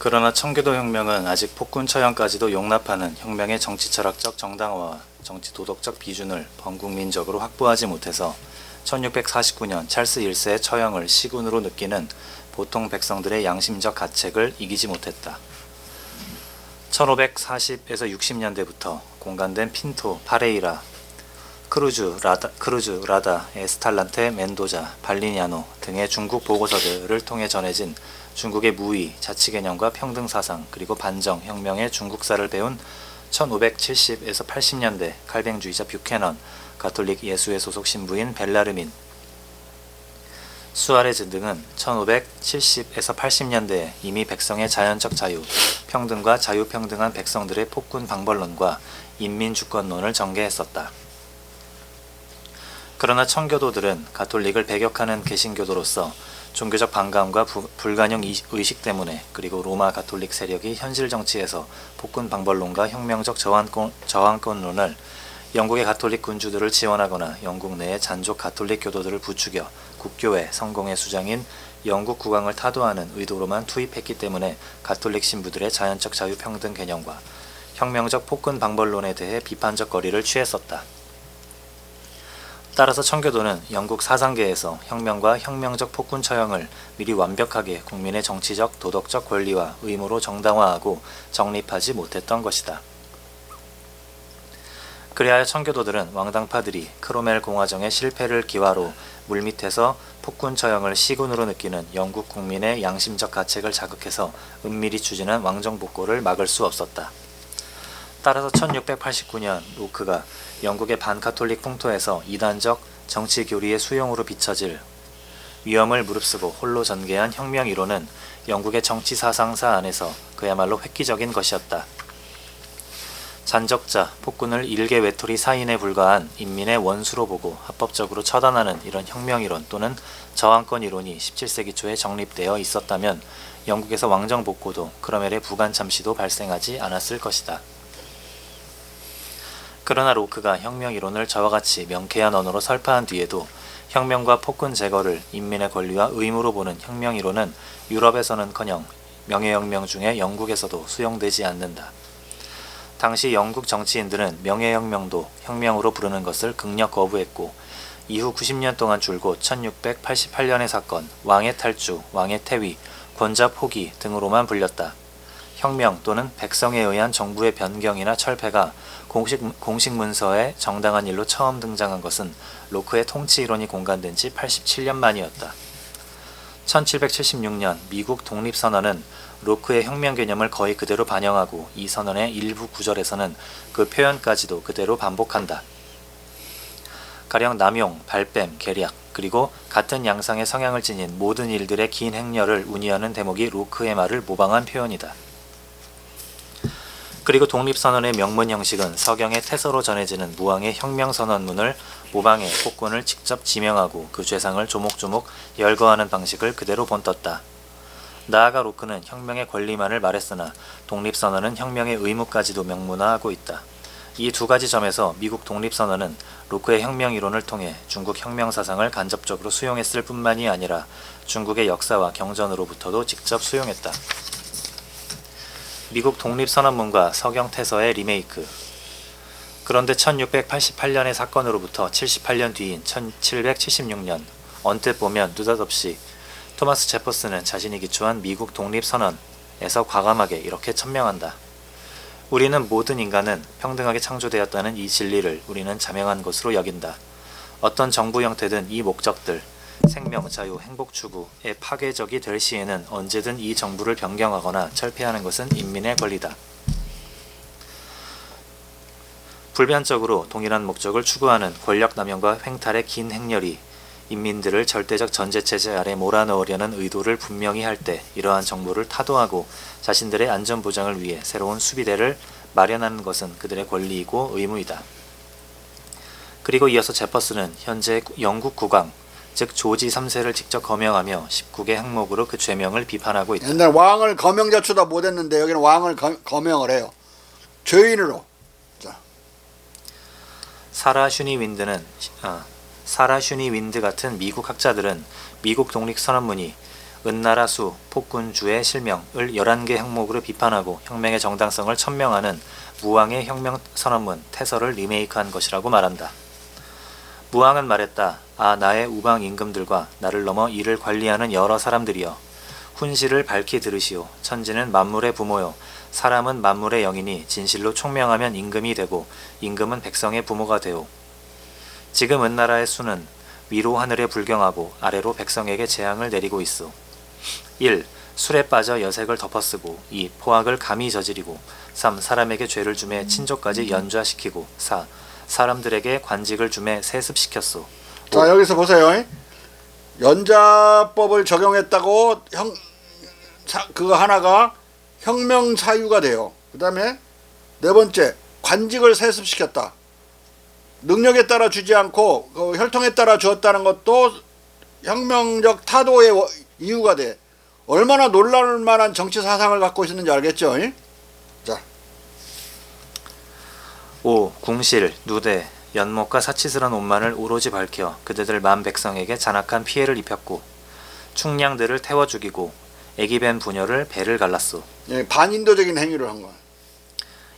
그러나 청교도 혁명은 아직 폭군 처형까지도 용납하는 혁명의 정치철학적 정당화와 정치도덕적 비준을 범국민적으로 확보하지 못해서 1649년 찰스 1세의 처형을 시군으로 느끼는 보통 백성들의 양심적 가책을 이기지 못했다. 1540에서 60년대부터 공간된 핀토, 파레이라, 크루즈, 라다, 에스탈란테, 멘도자, 발리냐노 등의 중국 보고서들을 통해 전해진 중국의 무위, 자치개념과 평등사상 그리고 반정, 혁명의 중국사를 배운 1570에서 80년대 칼뱅주의자 뷰캐넌, 가톨릭 예수회 소속 신부인 벨라르민, 수아레즈 등은 1570에서 80년대에 이미 백성의 자연적 자유, 평등과 자유평등한 백성들의 폭군 방벌론과 인민주권론을 전개했었다. 그러나 청교도들은 가톨릭을 배격하는 개신교도로서 종교적 반감과 불간용 의식 때문에 그리고 로마 가톨릭 세력이 현실 정치에서 폭군 방벌론과 혁명적 저항권론을 영국의 가톨릭 군주들을 지원하거나 영국 내의 잔족 가톨릭 교도들을 부추겨 국교회 성공의 수장인 영국 국왕을 타도하는 의도로만 투입했기 때문에 가톨릭 신부들의 자연적 자유평등 개념과 혁명적 폭군 방벌론에 대해 비판적 거리를 취했었다. 따라서 청교도는 영국 사상계에서 혁명과 혁명적 폭군 처형을 미리 완벽하게 국민의 정치적, 도덕적 권리와 의무로 정당화하고 정립하지 못했던 것이다. 그리하여 청교도들은 왕당파들이 크로멜 공화정의 실패를 기화로 물밑에서 폭군 처형을 시군으로 느끼는 영국 국민의 양심적 가책을 자극해서 은밀히 추진한 왕정복고를 막을 수 없었다. 따라서 1689년 로크가 영국의 반카톨릭 풍토에서 이단적 정치 교리의 수용으로 비춰질 위험을 무릅쓰고 홀로 전개한 혁명 이론은 영국의 정치 사상사 안에서 그야말로 획기적인 것이었다. 잔적자, 폭군을 일개 외톨이 사인에 불과한 인민의 원수로 보고 합법적으로 처단하는 이런 혁명 이론 또는 저항권 이론이 17세기 초에 정립되어 있었다면 영국에서 왕정복고도 크로멜의 부관 참시도 발생하지 않았을 것이다. 그러나 로크가 혁명 이론을 저와 같이 명쾌한 언어로 설파한 뒤에도 혁명과 폭군 제거를 인민의 권리와 의무로 보는 혁명 이론은 유럽에서는커녕 명예혁명 중에 영국에서도 수용되지 않는다. 당시 영국 정치인들은 명예혁명도 혁명으로 부르는 것을 극력 거부했고 이후 90년 동안 줄곧 1688년의 사건, 왕의 탈주, 왕의 퇴위, 권자 포기 등으로만 불렸다. 혁명 또는 백성에 의한 정부의 변경이나 철폐가 공식 문서에 정당한 일로 처음 등장한 것은 로크의 통치 이론이 공간된 지 87년 만이었다. 1776년 미국 독립선언은 로크의 혁명 개념을 거의 그대로 반영하고 이 선언의 일부 구절에서는 그 표현까지도 그대로 반복한다. 가령 남용, 발뺌, 계략, 그리고 같은 양상의 성향을 지닌 모든 일들의 긴 행렬을 운이하는 대목이 로크의 말을 모방한 표현이다. 그리고 독립선언의 명문 형식은 서경의 태서로 전해지는 무왕의 혁명선언문을 모방해 폭군을 직접 지명하고 그 죄상을 조목조목 열거하는 방식을 그대로 본떴다. 나아가 로크는 혁명의 권리만을 말했으나 독립선언은 혁명의 의무까지도 명문화하고 있다. 이 두 가지 점에서 미국 독립선언은 로크의 혁명 이론을 통해 중국 혁명 사상을 간접적으로 수용했을 뿐만이 아니라 중국의 역사와 경전으로부터도 직접 수용했다. 미국 독립선언문과 서경태서의 리메이크. 그런데 1688년의 사건으로부터 78년 뒤인 1776년 언뜻 보면 느닷없이 토마스 제퍼슨은 자신이 기초한 미국 독립선언에서 과감하게 이렇게 천명한다. 우리는 모든 인간은 평등하게 창조되었다는 이 진리를 우리는 자명한 것으로 여긴다. 어떤 정부 형태든 이 목적들, 생명, 자유, 행복 추구의 파괴적이 될 시에는 언제든 이 정부를 변경하거나 철폐하는 것은 인민의 권리다. 불변적으로 동일한 목적을 추구하는 권력 남용과 횡탈의 긴 행렬이 인민들을 절대적 전제체제 아래 몰아넣으려는 의도를 분명히 할 때 이러한 정보를 타도하고 자신들의 안전보장을 위해 새로운 수비대를 마련하는 것은 그들의 권리이고 의무이다. 그리고 이어서 제퍼슨은 현재 영국 국왕, 즉 조지 3세를 직접 거명하며 19개 항목으로 그 죄명을 비판하고 있다. 옛날 왕을 거명자초다 못했는데 여기는 왕을 거명을 해요. 죄인으로. 자. 사라 슈니 윈드 같은 미국 학자들은 미국 독립선언문이 은나라 수, 폭군주의 실명을 11개 항목으로 비판하고 혁명의 정당성을 천명하는 무왕의 혁명선언문 태서를 리메이크한 것이라고 말한다. 무왕은 말했다. 아, 나의 우방 임금들과 나를 넘어 이를 관리하는 여러 사람들이여. 훈시를 밝히 들으시오. 천지는 만물의 부모요. 사람은 만물의 영이니 진실로 총명하면 임금이 되고 임금은 백성의 부모가 되오. 지금 은나라의 수는 위로 하늘에 불경하고 아래로 백성에게 재앙을 내리고 있어. 1. 술에 빠져 여색을 덮어쓰고 2. 포악을 감히 저지르고 3. 사람에게 죄를 주매 친족까지 연좌시키고 4. 사람들에게 관직을 주매 세습시켰소. 자, 여기서 보세요. 연좌법을 적용했다고 그거 하나가 혁명 사유가 돼요. 그 다음에 네 번째, 관직을 세습시켰다. 능력에 따라 주지 않고 그 혈통에 따라 주었다는 것도 혁명적 타도의 이유가 돼. 얼마나 놀랄 만한 정치 사상을 갖고 있었는지 알겠죠? 자, 5. 궁실, 누대, 연못과 사치스러운 옷만을 오로지 밝혀 그대들 만 백성에게 잔악한 피해를 입혔고 충량들을 태워 죽이고 애기벤 부녀를 배를 갈랐소. 예, 반인도적인 행위를 한 거야.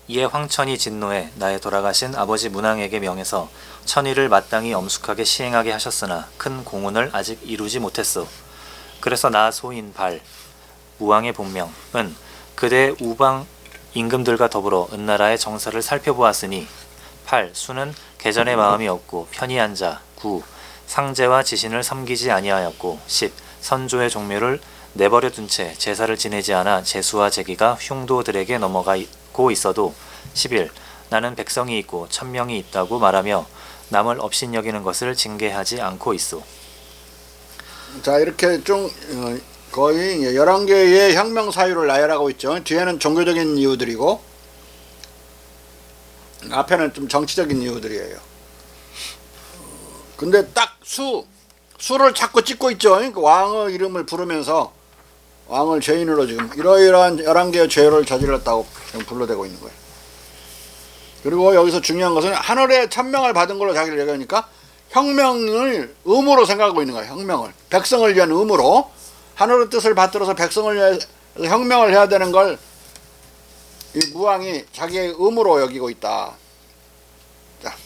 이에 황천이 진노해 나의 돌아가신 아버지 문왕에게 명해서 천의를 마땅히 엄숙하게 시행하게 하셨으나 큰 공훈을 아직 이루지 못했소. 그래서 나 소인 발, 무왕의 본명은 그대 우방 임금들과 더불어 은나라의 정사를 살펴보았으니 8. 수는 개전의 마음이 없고 편히 앉아 9. 상제와 지신을 섬기지 아니하였고 10. 선조의 종묘를 내버려 둔 채 제사를 지내지 않아 제수와 제기가 흉도들에게 넘어가고 있어도 11. 나는 백성이 있고 천명이 있다고 말하며 남을 업신여기는 것을 징계하지 않고 있소. 자, 이렇게 좀 거의 11개의 혁명 사유를 나열하고 있죠. 뒤에는 종교적인 이유들이고 앞에는 좀 정치적인 이유들이에요. 근데 딱 수를 자꾸 찍고 있죠. 그 왕의 이름을 부르면서 왕을 죄인으로 지금 이러이러한 11개의 죄를 저질렀다고 불러대고 있는 거예요. 그리고 여기서 중요한 것은 하늘의 천명을 받은 걸로 자기를 얘기하니까 혁명을 의무로 생각하고 있는 거예요. 혁명을 백성을 위한 의무로 하늘의 뜻을 받들어서 백성을 위해서 혁명을 해야 되는 걸 이 무왕이 자기의 의무로 여기고 있다. 자.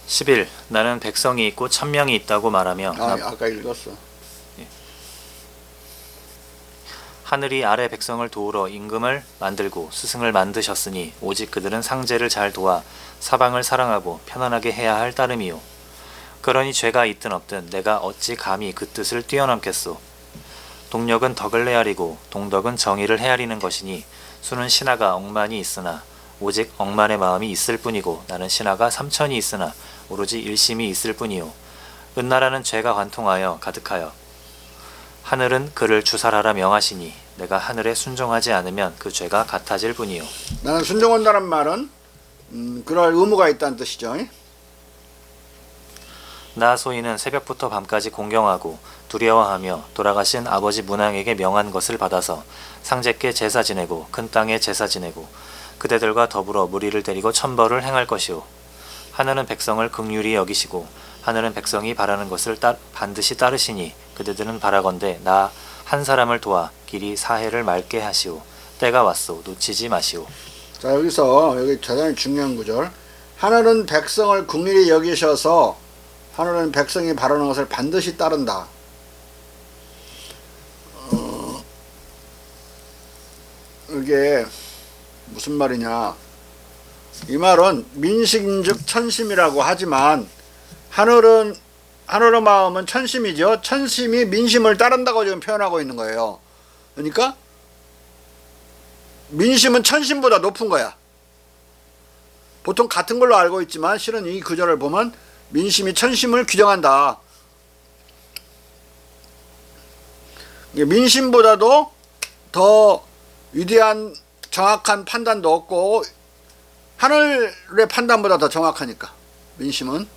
11. 나는 백성이 있고 천명이 있다고 말하며 아까 읽었어. 하늘이 아래 백성을 도우러 임금을 만들고 스승을 만드셨으니 오직 그들은 상제를 잘 도와 사방을 사랑하고 편안하게 해야 할 따름이요. 그러니 죄가 있든 없든 내가 어찌 감히 그 뜻을 뛰어넘겠소. 동력은 덕을 헤아리고 동덕은 정의를 헤아리는 것이니 수는 신하가 억만이 있으나 오직 억만의 마음이 있을 뿐이고 나는 신하가 3천이 있으나 오로지 일심이 있을 뿐이요. 은나라는 죄가 관통하여 가득하여 하늘은 그를 주살하라 명하시니 내가 하늘에 순종하지 않으면 그 죄가 같아질 뿐이요. 나는 순종한다는 말은 그럴 의무가 있다는 뜻이죠. 나 소인은 새벽부터 밤까지 공경하고 두려워하며 돌아가신 아버지 문왕에게 명한 것을 받아서 상제께 제사 지내고 큰 땅에 제사 지내고 그대들과 더불어 무리를 데리고 천벌을 행할 것이오. 하늘은 백성을 긍휼히 여기시고 하늘은 백성이 바라는 것을 반드시 따르시니 그대들은 바라건대 나 한 사람을 도와 길이 사해를 맑게 하시오. 때가 왔소. 놓치지 마시오. 자, 여기 대단히 중요한 구절. 하늘은 백성을 긍휼히 여기셔서 하늘은 백성이 바라는 것을 반드시 따른다. 이게 무슨 말이냐. 이 말은 민심즉 천심이라고 하지만 하늘의 마음은 천심이죠. 천심이 민심을 따른다고 지금 표현하고 있는 거예요. 그러니까 민심은 천심보다 높은 거야. 보통 같은 걸로 알고 있지만 실은 이 구절을 보면 민심이 천심을 규정한다. 민심보다도 더 위대한 정확한 판단도 없고 하늘의 판단보다 더 정확하니까 민심은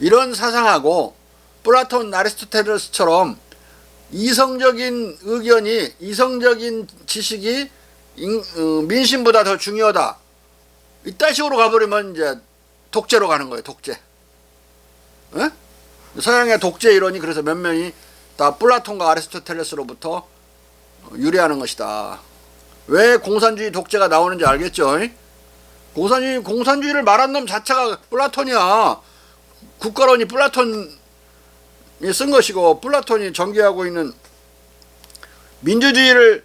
이런 사상하고 플라톤 아리스토텔레스처럼 이성적인 의견이 이성적인 지식이 민심보다 더 중요하다 이딴 식으로 가버리면 이제 독재로 가는 거예요. 독재. 에? 서양의 독재 이론이 그래서 몇 명이 다 플라톤과 아리스토텔레스로부터 유래하는 것이다. 왜 공산주의 독재가 나오는지 알겠죠? 공산주의를 말한 놈 자체가 플라톤이야. 국가론이 플라톤이 쓴 것이고, 플라톤이 전개하고 있는 민주주의를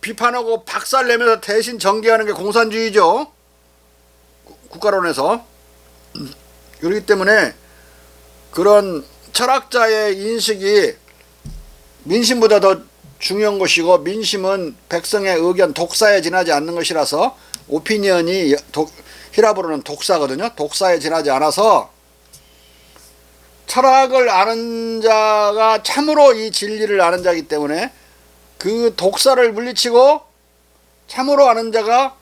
비판하고 박살내면서 대신 전개하는 게 공산주의죠. 국가론에서. 그렇기 때문에 그런 철학자의 인식이 민심보다 더 중요한 것이고, 민심은 백성의 의견, 독사에 지나지 않는 것이라서, 오피니언이 히라브로는 독사거든요. 독사에 지나지 않아서 철학을 아는 자가 참으로 이 진리를 아는 자이기 때문에 그 독사를 물리치고 참으로 아는 자가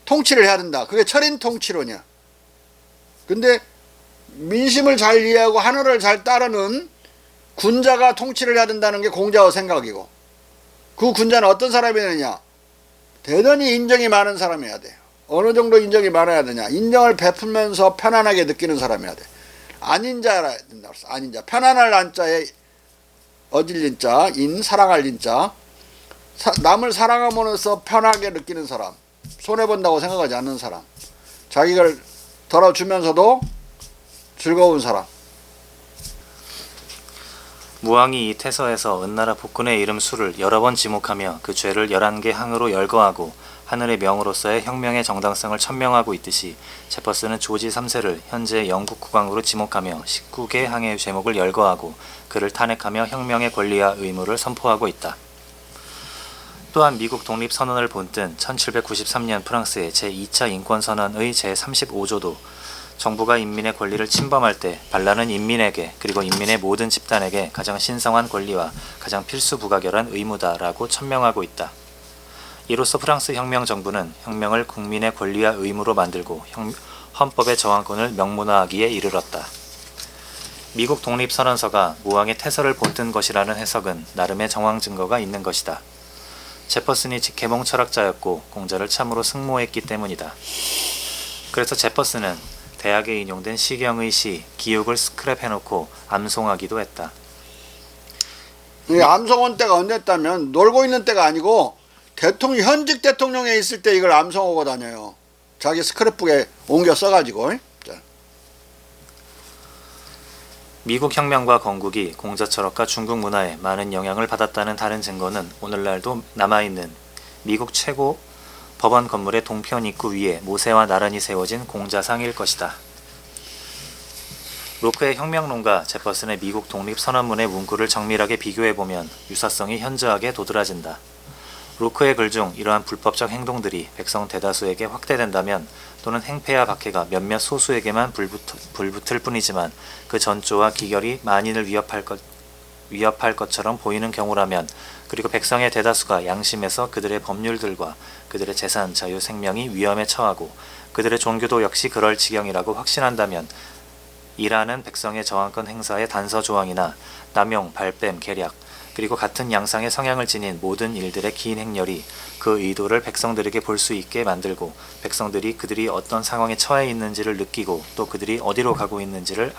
통치를 해야 된다. 그게 철인 통치론이야. 근데 민심을 잘 이해하고 하늘을 잘 따르는 군자가 통치를 해야 된다는 게 공자의 생각이고, 그 군자는 어떤 사람이 되느냐? 대단히 인정이 많은 사람이어야 돼. 어느 정도 인정이 많아야 되냐? 인정을 베풀면서 편안하게 느끼는 사람이어야 돼. 안인자라 된다 그랬어. 안인자. 편안할 안자에 어질린 자, 사랑할 인자. 남을 사랑함으로써 편하게 느끼는 사람. 손해본다고 생각하지 않는 사람. 자기를 덜어주면서도 즐거운 사람. 무왕이 이 태서에서 은나라 복군의 이름 수를 여러 번 지목하며 그 죄를 11개 항으로 열거하고 하늘의 명으로서의 혁명의 정당성을 천명하고 있듯이, 제퍼스는 조지 3세를 현재 영국 국왕으로 지목하며 19개 항의 제목을 열거하고 그를 탄핵하며 혁명의 권리와 의무를 선포하고 있다. 또한 미국 독립선언을 본뜬 1793년 프랑스의 제2차 인권선언의 제35조도 정부가 인민의 권리를 침범할 때 반란은 인민에게, 그리고 인민의 모든 집단에게 가장 신성한 권리와 가장 필수 부가결한 의무다라고 천명하고 있다. 이로써 프랑스 혁명 정부는 혁명을 국민의 권리와 의무로 만들고 헌법의 저항권을 명문화하기에 이르렀다. 미국 독립선언서가 무왕의 태서를 본뜬 것이라는 해석은 나름의 정황 증거가 있는 것이다. 제퍼슨이 계몽 철학자였고 공자를 참으로 승모했기 때문이다. 그래서 제퍼슨은 대학에 인용된 시경의 시 기욱을 스크랩해놓고 암송하기도 했다. 이 암송한 때가 언제였다면 놀고 있는 때가 아니고 현직 대통령에 있을 때 이걸 암송하고 다녀요. 자기 스크랩북에 옮겨 써가지고. 미국 혁명과 건국이 공자 철학과 중국 문화에 많은 영향을 받았다는 다른 증거는 오늘날도 남아있는 미국 최고 법원 건물의 동편 입구 위에 모세와 나란히 세워진 공자상일 것이다. 로크의 혁명론과 제퍼슨의 미국 독립선언문의 문구를 정밀하게 비교해보면 유사성이 현저하게 도드라진다. 로크의 글 중 이러한 불법적 행동들이 백성 대다수에게 확대된다면, 또는 행패와 박해가 몇몇 소수에게만 불붙을 뿐이지만 그 전조와 기결이 만인을 위협할 것처럼 보이는 경우라면, 그리고 백성의 대다수가 양심에서 그들의 법률들과 그들의 재산, 자유, 생명이 위험에 처하고 그들의 종교도 역시 그럴 지경이라고 확신한다면, 이라는 백성의 저항권 행사의 단서 조항이나 남용, 발뺌, 계략, 그리고 같은 양상의 성향을 지닌 모든 일들의 긴 행렬이 그 의도를 백성들에게 볼 수 있게 만들고, 백성들이 그들이 어떤 상황에 처해 있는지를 느끼고 또 그들이 어디로 가고 있는지를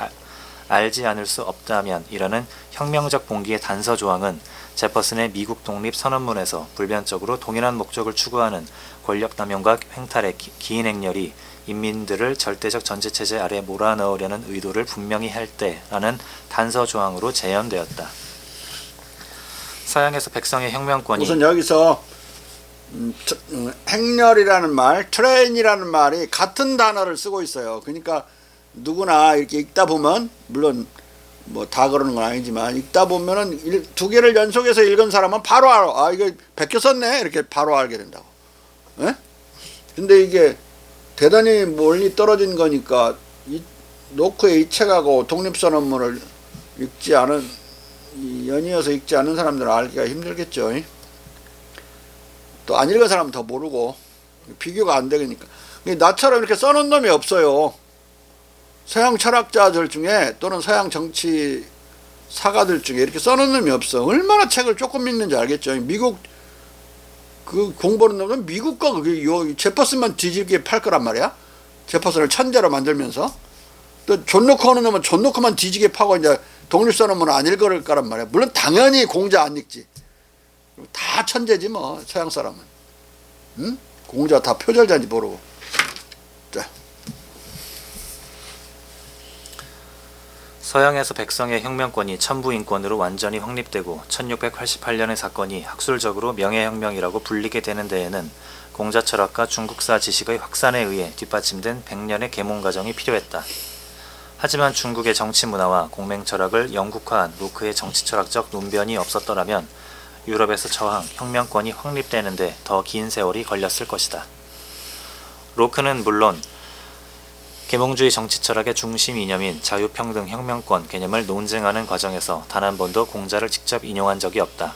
알지 않을 수 없다면, 이라는 혁명적 봉기의 단서 조항은 제퍼슨의 미국 독립 선언문에서 불변적으로 동일한 목적을 추구하는 권력남용과 횡탈의 긴 행렬이 인민들을 절대적 전제체제 아래 몰아넣으려는 의도를 분명히 할 때라는 단서 조항으로 재현되었다. 서양에서 백성의 혁명권이 우선 여기서 행렬이라는 말, 트레인이라는 말이 같은 단어를 쓰고 있어요. 그러니까 누구나 이렇게 읽다 보면, 물론 뭐 다 그러는 건 아니지만 읽다 보면은 두 개를 연속해서 읽은 사람은 바로 알아. 아, 이거 베껴 썼네, 이렇게 바로 알게 된다고. 예? 근데 이게 대단히 멀리 떨어진 거니까 노크의 이 책하고 독립선언문을 읽지 않은, 연이어서 읽지 않은 사람들은 알기가 힘들겠죠. 또 안 읽은 사람은 더 모르고 비교가 안 되니까. 나처럼 이렇게 써놓은 놈이 없어요. 서양 철학자들 중에 또는 서양 정치 사가들 중에 이렇게 써놓은 놈이 없어. 얼마나 책을 조금 읽는지 알겠죠. 미국 그 공부하는 놈은 미국과 제퍼슨만 뒤집게 팔 거란 말이야. 제퍼슨을 천재로 만들면서. 또 존 노크 하는 놈은 존 노크만 뒤지게 파고 이제 독립선언문 안 읽을 거란 말이야. 물론 당연히 공자 안 읽지. 다 천재지 뭐 서양 사람은. 응? 공자 다 표절자인지 모르고. 자. 서양에서 백성의 혁명권이 천부인권으로 완전히 확립되고 1688년의 사건이 학술적으로 명예혁명이라고 불리게 되는 데에는 공자 철학과 중국사 지식의 확산에 의해 뒷받침된 100년의 계몽 과정이 필요했다. 하지만 중국의 정치 문화와 공맹 철학을 영국화한 로크의 정치 철학적 논변이 없었더라면 유럽에서 저항, 혁명권이 확립되는데 더 긴 세월이 걸렸을 것이다. 로크는 물론 계몽주의 정치 철학의 중심 이념인 자유평등 혁명권 개념을 논증하는 과정에서 단 한 번도 공자를 직접 인용한 적이 없다.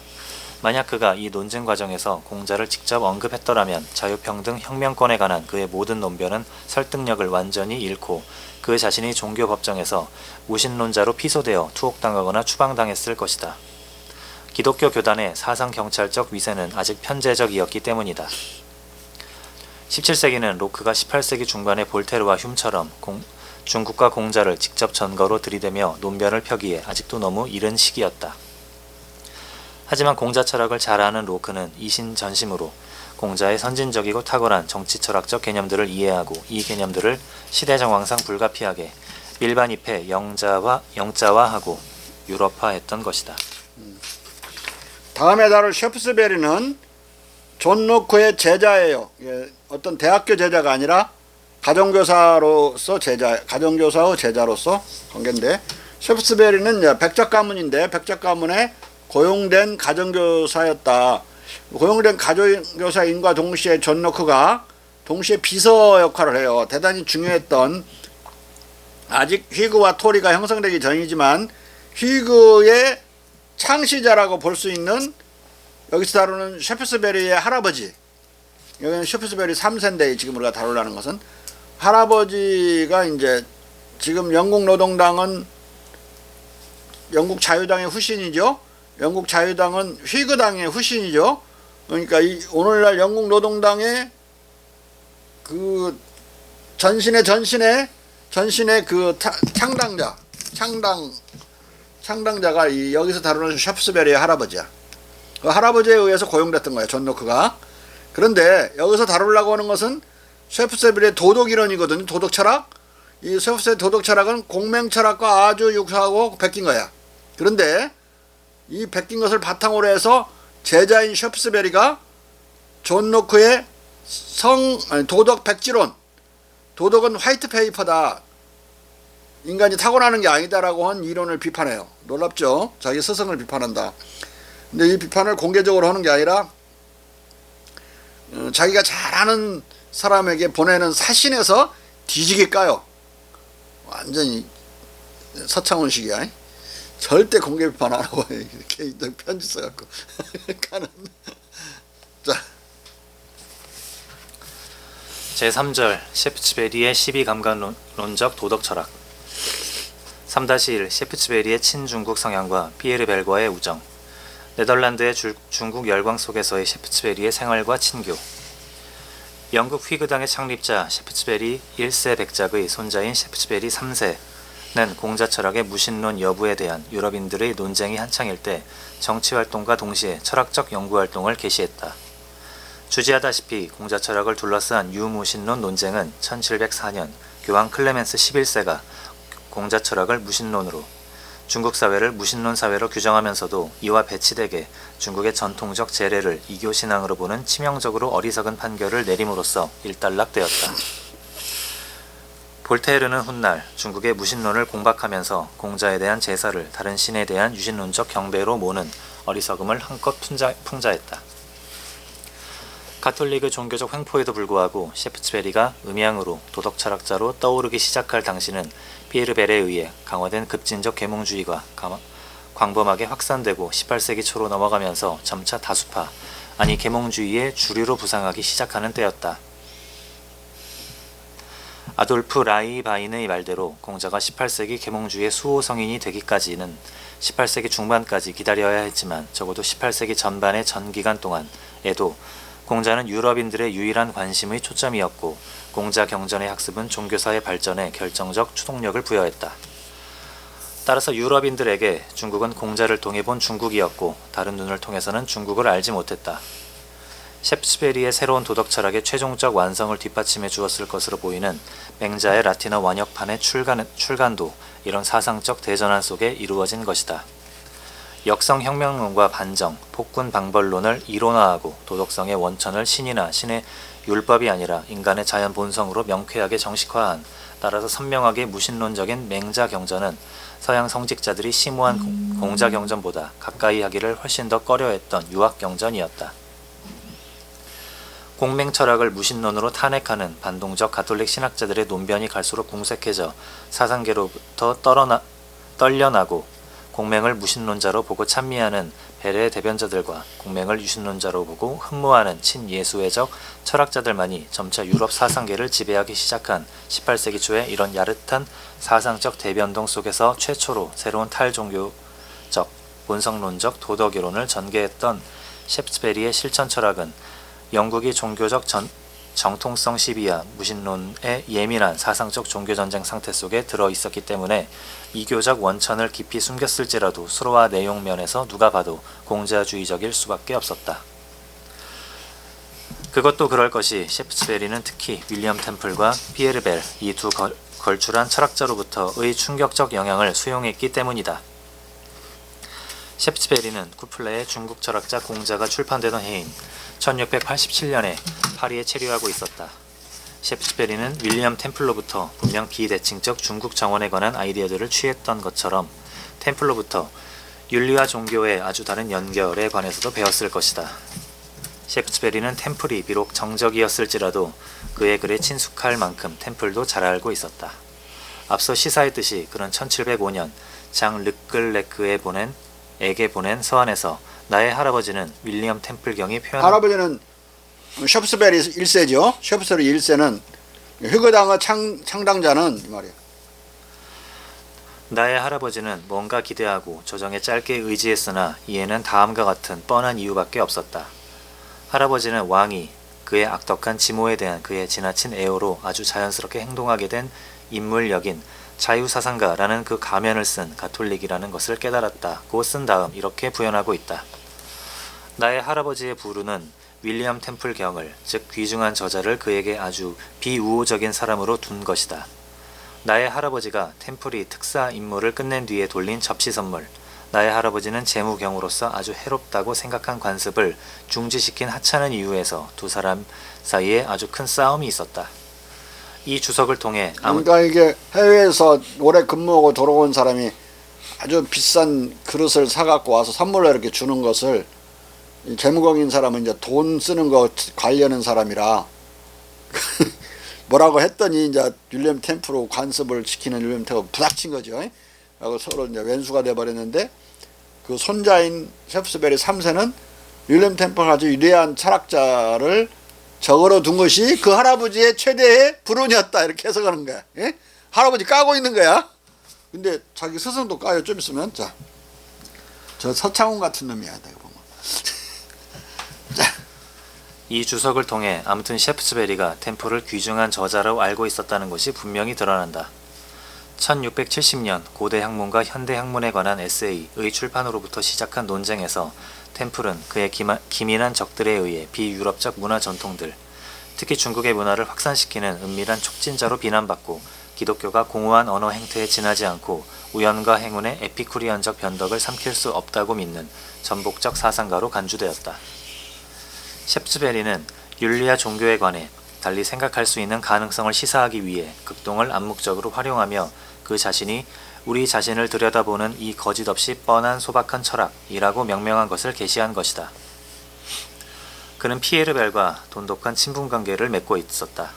만약 그가 이 논증 과정에서 공자를 직접 언급했더라면 자유평등 혁명권에 관한 그의 모든 논변은 설득력을 완전히 잃고 그 자신이 종교 법정에서 무신론자로 피소되어 투옥당하거나 추방당했을 것이다. 기독교 교단의 사상 경찰적 위세는 아직 편재적이었기 때문이다. 17세기는 로크가 18세기 중반의 볼테르와 흉처럼 중국과 공자를 직접 전거로 들이대며 논변을 펴기에 아직도 너무 이른 시기였다. 하지만 공자 철학을 잘 아는 로크는 이신전심으로 공자의 선진적이고 탁월한 정치 철학적 개념들을 이해하고 이 개념들을 시대 정황상 불가피하게 일반입해 영자화하고 유럽화했던 것이다. 다음에 다룰 셰프스베리는 존 로크의 제자예요. 예, 어떤 대학교 제자가 아니라 가정교사로서 가정교사의 제자로서 관계인데, 셰프스베리는 백작 가문인데 백작 가문에 고용된 가정교사였다. 고용된 가정교사인과 동시에 존 로크가 동시에 비서 역할을 해요. 대단히 중요했던, 아직 휘그와 토리가 형성되기 전이지만 휘그의 창시자라고 볼 수 있는, 여기서 다루는 셰프스베리의 할아버지, 여기는 셰프스베리 3세인데 지금 우리가 다루려는 것은 할아버지가 이제 지금 영국 노동당은 영국 자유당의 후신이죠. 영국 자유당은 휘그당의 후신이죠. 그러니까 오늘날 영국 노동당의 그 전신의 그 창당자가 여기서 다루는 셰프스베리의 할아버지야. 그 할아버지에 의해서 고용됐던 거예요, 존 로크가. 그런데 여기서 다루려고 하는 것은 셰프스베리의 도덕이론이거든요. 도덕철학. 이 셰프스베리의 도덕철학은 공맹철학과 아주 유사하고 베낀 거야. 그런데 이 베낀 것을 바탕으로 해서 제자인 셰프스베리가 존 로크의 도덕 백지론, 도덕은 화이트 페이퍼다, 인간이 타고나는 게 아니다라고 한 이론을 비판해요. 놀랍죠? 자기 스승을 비판한다. 근데 이 비판을 공개적으로 하는 게 아니라 자기가 잘 아는 사람에게 보내는 사신에서 뒤지게 까요. 완전히 서창훈식이야. 절대 공개 비판 안 하고 이렇게 편지 써갖고 까는. 자, 제3절 셰프츠베리의 시비감각론적 도덕철학. 3-1 셰프츠베리의 친중국 성향과 피에르 벨과의 우정. 네덜란드의 중국 열광 속에서의 셰프츠베리의 생활과 친교. 영국 휘그당의 창립자 셰프츠베리 1세 백작의 손자인 셰프츠베리 3세는 공자 철학의 무신론 여부에 대한 유럽인들의 논쟁이 한창일 때 정치활동과 동시에 철학적 연구활동을 개시했다. 주지하다시피 공자 철학을 둘러싼 유무신론 논쟁은 1704년 교황 클레멘스 11세가 공자 철학을 무신론으로, 중국 사회를 무신론 사회로 규정하면서도 이와 배치되게 중국의 전통적 재래를 이교 신앙으로 보는 치명적으로 어리석은 판결을 내림으로써 일단락되었다. 볼테르는 훗날 중국의 무신론을 공박하면서 공자에 대한 제사를 다른 신에 대한 유신론적 경배로 모는 어리석음을 한껏 풍자했다. 가톨릭의 종교적 횡포에도 불구하고 셰프츠베리가 음양으로 도덕철학자로 떠오르기 시작할 당시는 피에르 벨에 의해 강화된 급진적 계몽주의가 광범하게 확산되고 18세기 초로 넘어가면서 점차 다수파, 아니 계몽주의의 주류로 부상하기 시작하는 때였다. 아돌프 라이바인의 말대로 공자가 18세기 계몽주의의 수호 성인이 되기까지는 18세기 중반까지 기다려야 했지만 적어도 18세기 전반의 전 기간 동안에도 공자는 유럽인들의 유일한 관심의 초점이었고 공자 경전의 학습은 종교사의 발전에 결정적 추동력을 부여했다. 따라서 유럽인들에게 중국은 공자를 통해 본 중국이었고 다른 눈을 통해서는 중국을 알지 못했다. 셰프스베리의 새로운 도덕 철학의 최종적 완성을 뒷받침해 주었을 것으로 보이는 맹자의 라틴어 원역판의 출간도 이런 사상적 대전환 속에 이루어진 것이다. 역성혁명론과 반정, 폭군 방벌론을 이론화하고 도덕성의 원천을 신이나 신의 율법이 아니라 인간의 자연 본성으로 명쾌하게 정식화한, 따라서 선명하게 무신론적인 맹자 경전은 서양 성직자들이 심오한 공자 경전보다 가까이 하기를 훨씬 더 꺼려했던 유학 경전이었다. 공맹 철학을 무신론으로 탄핵하는 반동적 가톨릭 신학자들의 논변이 갈수록 궁색해져 사상계로부터 떨려나고 공맹을 무신론자로 보고 찬미하는 베레의 대변자들과 공맹을 유신론자로 보고 흠모하는 친예수회적 철학자들만이 점차 유럽 사상계를 지배하기 시작한 18세기 초에 이런 야릇한 사상적 대변동 속에서 최초로 새로운 탈종교적, 본성론적 도덕이론을 전개했던 셰프스베리의 실천 철학은 영국이 종교적 정통성 시비와 무신론의 예민한 사상적 종교전쟁 상태 속에 들어 있었기 때문에 이교적 원천을 깊이 숨겼을지라도 수로와 내용 면에서 누가 봐도 공자주의적일 수밖에 없었다. 그것도 그럴 것이 셰프스베리는 특히 윌리엄 템플과 피에르 벨, 이 두 걸출한 철학자로부터의 충격적 영향을 수용했기 때문이다. 셰프스베리는 쿠플레의 중국 철학자 공자가 출판되던 해인 1687년에 파리에 체류하고 있었다. 셰프스베리는 윌리엄 템플로부터 분명 비대칭적 중국 정원에 관한 아이디어들을 취했던 것처럼 템플로부터 윤리와 종교의 아주 다른 연결에 관해서도 배웠을 것이다. 셰프스베리는 템플이 비록 정적이었을지라도 그의 글에 친숙할 만큼 템플도 잘 알고 있었다. 앞서 시사했듯이 그는 1705년 장 르클레크에게 보낸 서한에서 나의 할아버지는 윌리엄 템플경이 표현한 할아버지는 셰프스베리 1세죠. 셰프스베리 1세는 휴거당의 창당자는 이 말이에요. 나의 할아버지는 뭔가 기대하고 조정에 짧게 의지했으나 이에는 다음과 같은 뻔한 이유밖에 없었다. 할아버지는 왕이 그의 악덕한 지모에 대한 그의 지나친 애호로 아주 자연스럽게 행동하게 된 인물역인 자유사상가라는 그 가면을 쓴 가톨릭이라는 것을 깨달았다고 쓴 다음 이렇게 부연하고 있다. 나의 할아버지의 부르는 윌리엄 템플 경을, 즉 귀중한 저자를 그에게 아주 비우호적인 사람으로 둔 것이다. 나의 할아버지가 템플이 특사 임무를 끝낸 뒤에 돌린 접시 선물, 나의 할아버지는 재무경으로서 아주 해롭다고 생각한 관습을 중지시킨 하찮은 이유에서 두 사람 사이에 아주 큰 싸움이 있었다. 이 주석을 통해 그러니까 이게 해외에서 오래 근무하고 돌아온 사람이 아주 비싼 그릇을 사갖고 와서 선물로 이렇게 주는 것을 재무공인 사람은 이제 돈 쓰는 거 관리하는 사람이라 뭐라고 했더니 이제 윌리엄 템플로 관습을 시키는 윌리엄 템플 부닥친 거죠. 하고 서로 이제 왼수가 돼버렸는데 그 손자인 셰프스베리 3세는 윌리엄 템플 아주 위대한 철학자를 적어로 둔 것이 그 할아버지의 최대의 불운이었다 이렇게 해석하는 거야. 예? 할아버지 까고 있는 거야. 근데 자기 스승도 까요. 좀 있으면 저 서창훈 같은 놈이야. 내가 보면. 이 주석을 통해 아무튼 셰프스베리가 템플을 귀중한 저자로 알고 있었다는 것이 분명히 드러난다. 1670년 고대 학문과 현대 학문에 관한 에세이의 출판으로부터 시작한 논쟁에서 템플은 그의 기민한 적들에 의해 비유럽적 문화 전통들, 특히 중국의 문화를 확산시키는 은밀한 촉진자로 비난받고 기독교가 공허한 언어 행태에 지나지 않고 우연과 행운의 에피쿠리언적 변덕을 삼킬 수 없다고 믿는 전복적 사상가로 간주되었다. 셰프스베리는 윤리와 종교에 관해 달리 생각할 수 있는 가능성을 시사하기 위해 극동을 암묵적으로 활용하며 그 자신이 우리 자신을 들여다보는 이 거짓없이 뻔한 소박한 철학이라고 명명한 것을 계시한 것이다. 그는 피에르 벨과 돈독한 친분관계를 맺고 있었다.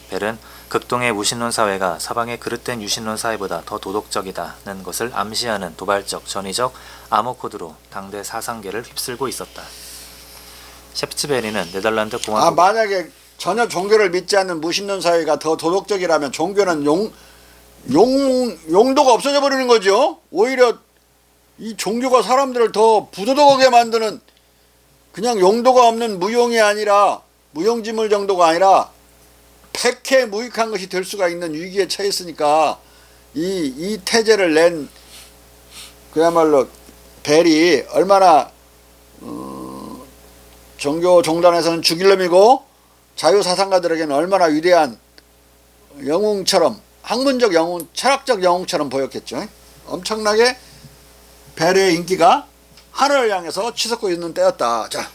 벨은 극동의 무신론 사회가 서방의 그릇된 유신론 사회보다 더 도덕적이다는 것을 암시하는 도발적, 전위적 암호 코드로 당대 사상계를 휩쓸고 있었다. 셰프스베리는 네덜란드 공화국 만약에 전혀 종교를 믿지 않는 무신론 사회가 더 도덕적이라면 종교는 용도가 없어져 버리는 거죠. 오히려 이 종교가 사람들을 더 부도덕하게 만드는, 그냥 용도가 없는 무용이 아니라 무용지물 정도가 아니라 백해 무익한 것이 될 수가 있는 위기에 처했으니까 이 태제를 낸 그야말로 벨이 얼마나 종교 종단에서는 죽일 놈이고 자유사상가들에게는 얼마나 위대한 영웅처럼, 학문적 영웅, 철학적 영웅처럼 보였겠죠. 엄청나게 벨의 인기가 하늘을 향해서 치솟고 있는 때였다. 자,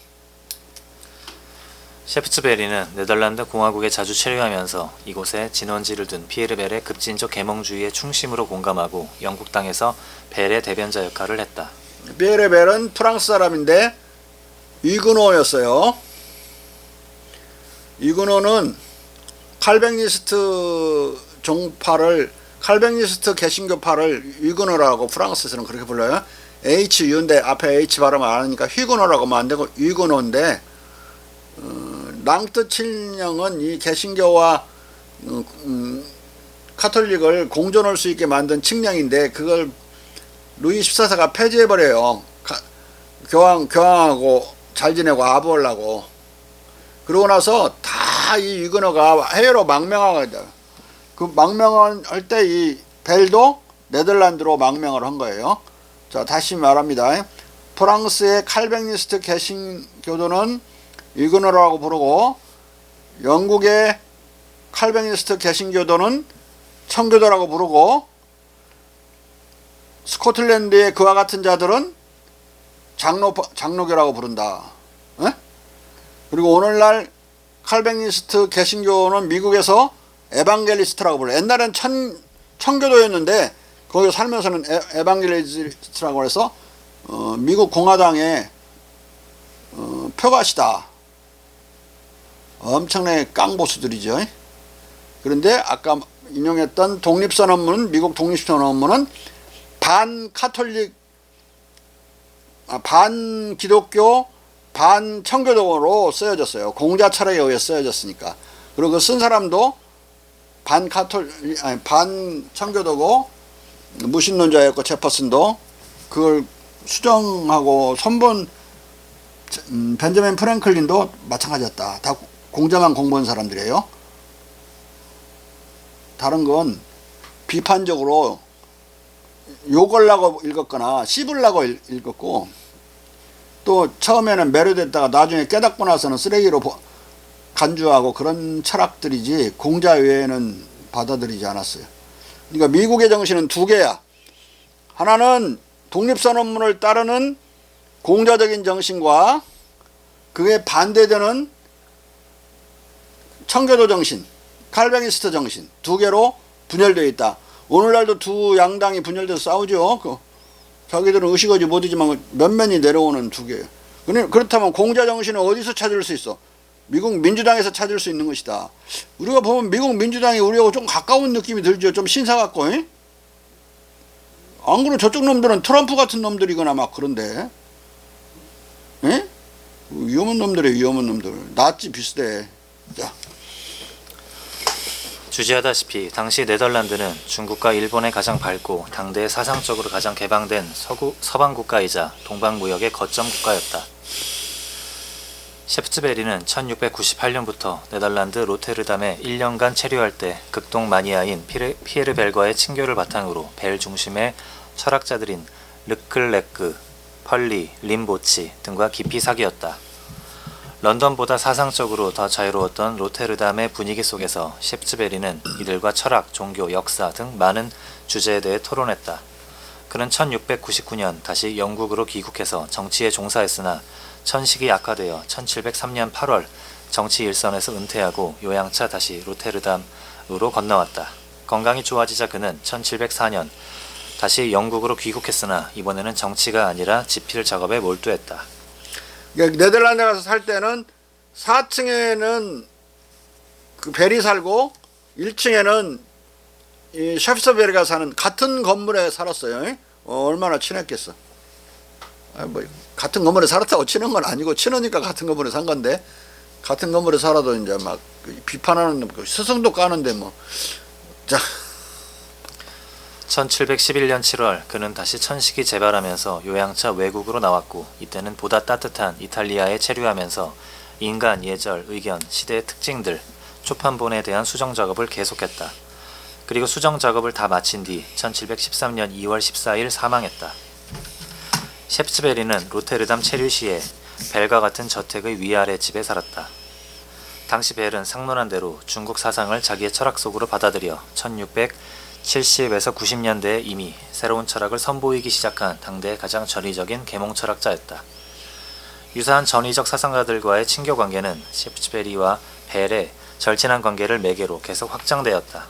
셰프츠베리는 네덜란드 공화국에 자주 체류하면서 이곳에 진원지를 둔 피에르 벨의 급진적 계몽주의의 충심으로 공감하고 영국 땅에서 벨의 대변자 역할을 했다. 피에르 벨은 프랑스 사람인데 위그노였어요. 위그노는 칼뱅니스트 종파를, 칼뱅니스트 개신교파를 위그노라고 프랑스에서는 그렇게 불러요. HU인데 앞에 H 발음 안 하니까 휘그노라고 하면 안 되고 위그노인데, 랑트 칠령은 이 개신교와 카톨릭을 공존할 수 있게 만든 칙령인데 그걸 루이 14세가 폐지해버려요. 교황하고 잘 지내고 아부하려고. 그러고 나서 다 이 위그너가 해외로 망명하게 돼요. 그 망명할 때 이 벨도 네덜란드로 망명을 한 거예요. 자, 다시 말합니다. 프랑스의 칼뱅니스트 개신교도는 위그너라고 부르고, 영국의 칼뱅니스트 개신교도는 청교도라고 부르고, 스코틀랜드의 그와 같은 자들은 장로교라고 부른다. 에? 그리고 오늘날 칼뱅니스트 개신교는 미국에서 에반겔리스트라고 불러요. 옛날엔 청교도였는데 거기 살면서는 에반겔리스트라고 해서 미국 공화당의 표가시다. 엄청나게 깡보수들이죠. 그런데 아까 인용했던 독립선언문, 미국 독립선언문은 반카톨릭, 반기독교, 반청교도로 쓰여졌어요. 공자 철학에 의해 쓰여졌으니까. 그리고 그 쓴 사람도 반청교도고 무신론자였고, 제퍼슨도 그걸 수정하고 선본 벤저민 프랭클린도 마찬가지였다. 다 공자만 공부한 사람들이에요. 다른 건 비판적으로 욕을라고 읽었거나 씹으려고 읽었고, 또 처음에는 매료됐다가 나중에 깨닫고 나서는 쓰레기로 간주하고 그런 철학들이지 공자 외에는 받아들이지 않았어요. 그러니까 미국의 정신은 두 개야. 하나는 독립선언문을 따르는 공자적인 정신과 그에 반대되는 청교도 정신, 칼뱅니스트 정신, 두 개로 분열되어 있다. 오늘날도 두 양당이 분열돼서 싸우죠. 자기들은 의식하지 못하지만 면면이 내려오는 두 개예요. 그렇다면 공자 정신을 어디서 찾을 수 있어? 미국 민주당에서 찾을 수 있는 것이다. 우리가 보면 미국 민주당이 우리하고 좀 가까운 느낌이 들죠. 좀 신사 같고. 안 그러면 저쪽 놈들은 트럼프 같은 놈들이거나 막 그런데. 에? 위험한 놈들이에요. 위험한 놈들. 낫지 비슷해. 자. 주지하다시피 당시 네덜란드는 중국과 일본에 가장 밝고 당대에 사상적으로 가장 개방된 서방 국가이자 동방 무역의 거점 국가였다. 셰프츠베리는 1698년부터 네덜란드 로테르담에 1년간 체류할 때 극동 마니아인 피에르 벨과의 친교를 바탕으로 벨 중심의 철학자들인 르클레크, 펄리, 림보치 등과 깊이 사귀었다. 런던보다 사상적으로 더 자유로웠던 로테르담의 분위기 속에서 셰프츠베리는 이들과 철학, 종교, 역사 등 많은 주제에 대해 토론했다. 그는 1699년 다시 영국으로 귀국해서 정치에 종사했으나 천식이 악화되어 1703년 8월 정치 일선에서 은퇴하고 요양차 다시 로테르담으로 건너왔다. 건강이 좋아지자 그는 1704년 다시 영국으로 귀국했으나 이번에는 정치가 아니라 지필 작업에 몰두했다. 네덜란드 가서 살 때는 4층에는 그 벨이 살고 1층에는 이 셰프츠베리가 사는 같은 건물에 살았어요. 얼마나 친했겠어. 뭐 같은 건물에 살았다고 치는 건 아니고 친하니까 같은 건물에 산 건데, 같은 건물에 살아도 이제 막 비판하는 스승도 까는데 뭐. 자. 1711년 7월 그는 다시 천식이 재발하면서 요양차 외국으로 나왔고, 이때는 보다 따뜻한 이탈리아에 체류하면서 인간, 예절, 의견, 시대의 특징들, 초판본에 대한 수정 작업을 계속했다. 그리고 수정 작업을 다 마친 뒤 1713년 2월 14일 사망했다. 셰프츠베리는 로테르담 체류시에 벨과 같은 저택의 위아래 집에 살았다. 당시 벨은 상론한 대로 중국 사상을 자기의 철학 속으로 받아들여 1670에서 90년대에 이미 새로운 철학을 선보이기 시작한 당대의 가장 전위적인 계몽 철학자였다. 유사한 전위적 사상가들과의 친교 관계는 셰프츠베리와 벨의 절친한 관계를 매개로 계속 확장되었다.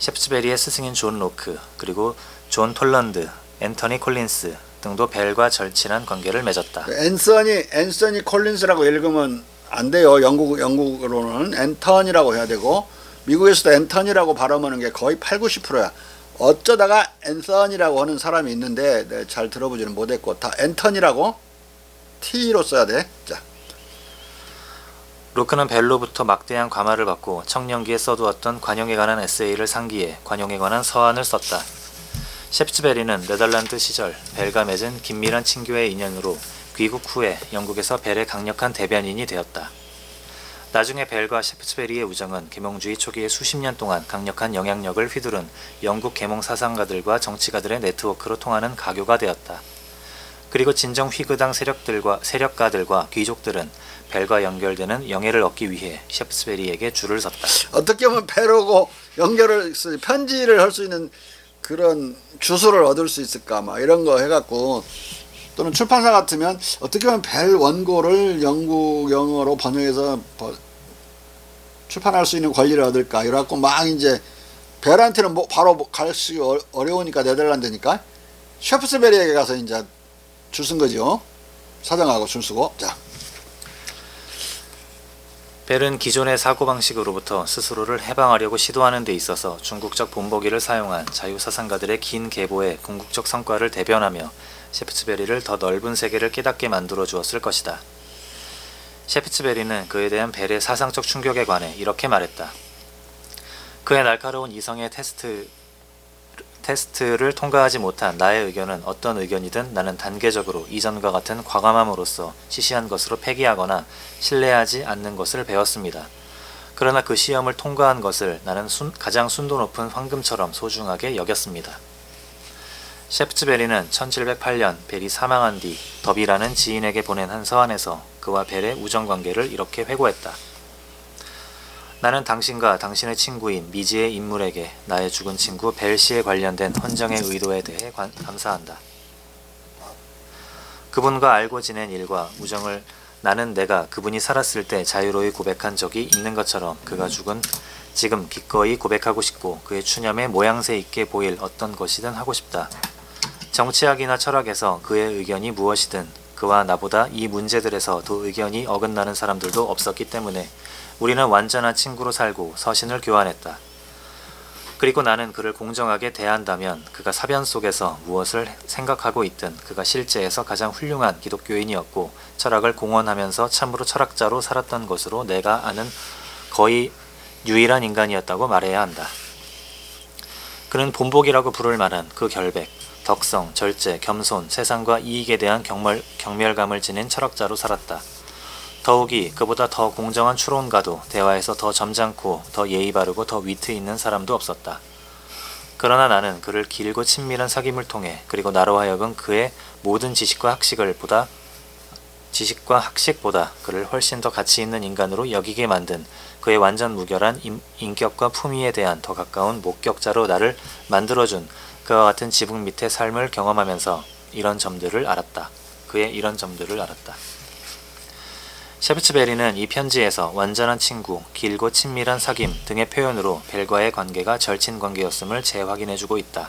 셰프츠베리의 스승인 존 로크, 그리고 존 톨런드, 앤터니 콜린스 등도 벨과 절친한 관계를 맺었다. 앤서니 콜린스라고 읽으면 안 돼요. 영국으로는 앤터니라고 해야 되고, 미국에서도 앤터니라고 발음하는 게 거의 80~90%야. 어쩌다가 앤서니라고 하는 사람이 있는데 잘 들어보지는 못했고, 다 앤터니라고 T로 써야 돼. 자. 로크는 벨로부터 막대한 과마를 받고 청년기에 써두었던 관용에 관한 에세이를 상기해 관용에 관한 서한을 썼다. 셰프츠베리는 네덜란드 시절 벨과 맺은 긴밀한 친교의 인연으로 귀국 후에 영국에서 벨의 강력한 대변인이 되었다. 나중에 벨과 셰프츠베리의 우정은 계몽주의 초기에 수십 년 동안 강력한 영향력을 휘두른 영국 계몽 사상가들과 정치가들의 네트워크로 통하는 가교가 되었다. 그리고 진정 휘그당 세력가들과 귀족들은 벨과 연결되는 영예를 얻기 위해 셰프츠베리에게 줄을 섰다. 어떻게 보면 벨하고 편지를 할 수 있는 그런 주소를 얻을 수 있을까, 막 이런 거 해갖고, 또는 출판사 같으면 어떻게 보면 벨 원고를 영국 영어로 번역해서 출판할 수 있는 권리를 얻을까, 이래갖고 막 이제 벨한테는 바로 가기 어려우니까, 네덜란드니까 셰프츠베리에게 가서 이제 줄 쓴 거죠. 사정하고 줄 쓰고. 자. 벨은 기존의 사고방식으로부터 스스로를 해방하려고 시도하는 데 있어서 중국적 본보기를 사용한 자유사상가들의 긴 계보의 궁극적 성과를 대변하며 셰프츠베리를 더 넓은 세계를 깨닫게 만들어 주었을 것이다. 셰프츠베리는 그에 대한 벨의 사상적 충격에 관해 이렇게 말했다. 그의 날카로운 이성의 테스트를 통과하지 못한 나의 의견은 어떤 의견이든 나는 단계적으로 이전과 같은 과감함으로써 시시한 것으로 폐기하거나 신뢰하지 않는 것을 배웠습니다. 그러나 그 시험을 통과한 것을 나는 가장 순도 높은 황금처럼 소중하게 여겼습니다. 셰프츠베리는 1708년 벨이 사망한 뒤 더비라는 지인에게 보낸 한 서한에서 그와 벨의 우정관계를 이렇게 회고했다. 나는 당신과 당신의 친구인 미지의 인물에게 나의 죽은 친구 벨 씨에 관련된 헌정의 의도에 대해 감사한다. 그분과 알고 지낸 일과 우정을 나는 내가 그분이 살았을 때 자유로이 고백한 적이 있는 것처럼 그가 죽은 지금 기꺼이 고백하고 싶고 그의 추념에 모양새 있게 보일 어떤 것이든 하고 싶다. 정치학이나 철학에서 그의 의견이 무엇이든 그와 나보다 이 문제들에서 더 의견이 어긋나는 사람들도 없었기 때문에 우리는 완전한 친구로 살고 서신을 교환했다. 그리고 나는 그를 공정하게 대한다면 그가 사변 속에서 무엇을 생각하고 있든 그가 실제에서 가장 훌륭한 기독교인이었고 철학을 공언하면서 참으로 철학자로 살았던 것으로 내가 아는 거의 유일한 인간이었다고 말해야 한다. 그는 본복이라고 부를 만한 그 결백, 덕성, 절제, 겸손, 세상과 이익에 대한 경멸감을 지닌 철학자로 살았다. 더욱이 그보다 더 공정한 추론가도 대화에서 더 점잖고 더 예의 바르고 더 위트 있는 사람도 없었다. 그러나 나는 그를 길고 친밀한 사귐을 통해 그리고 나로 하여금 그의 모든 지식과 학식보다 그를 훨씬 더 가치 있는 인간으로 여기게 만든 그의 완전 무결한 인격과 품위에 대한 더 가까운 목격자로 나를 만들어준 그와 같은 지붕 밑의 삶을 경험하면서 이런 점들을 알았다. 그의 이런 점들을 알았다. 셰프츠베리는 이 편지에서 완전한 친구, 길고 친밀한 사귐 등의 표현으로 벨과의 관계가 절친관계였음을 재확인해주고 있다.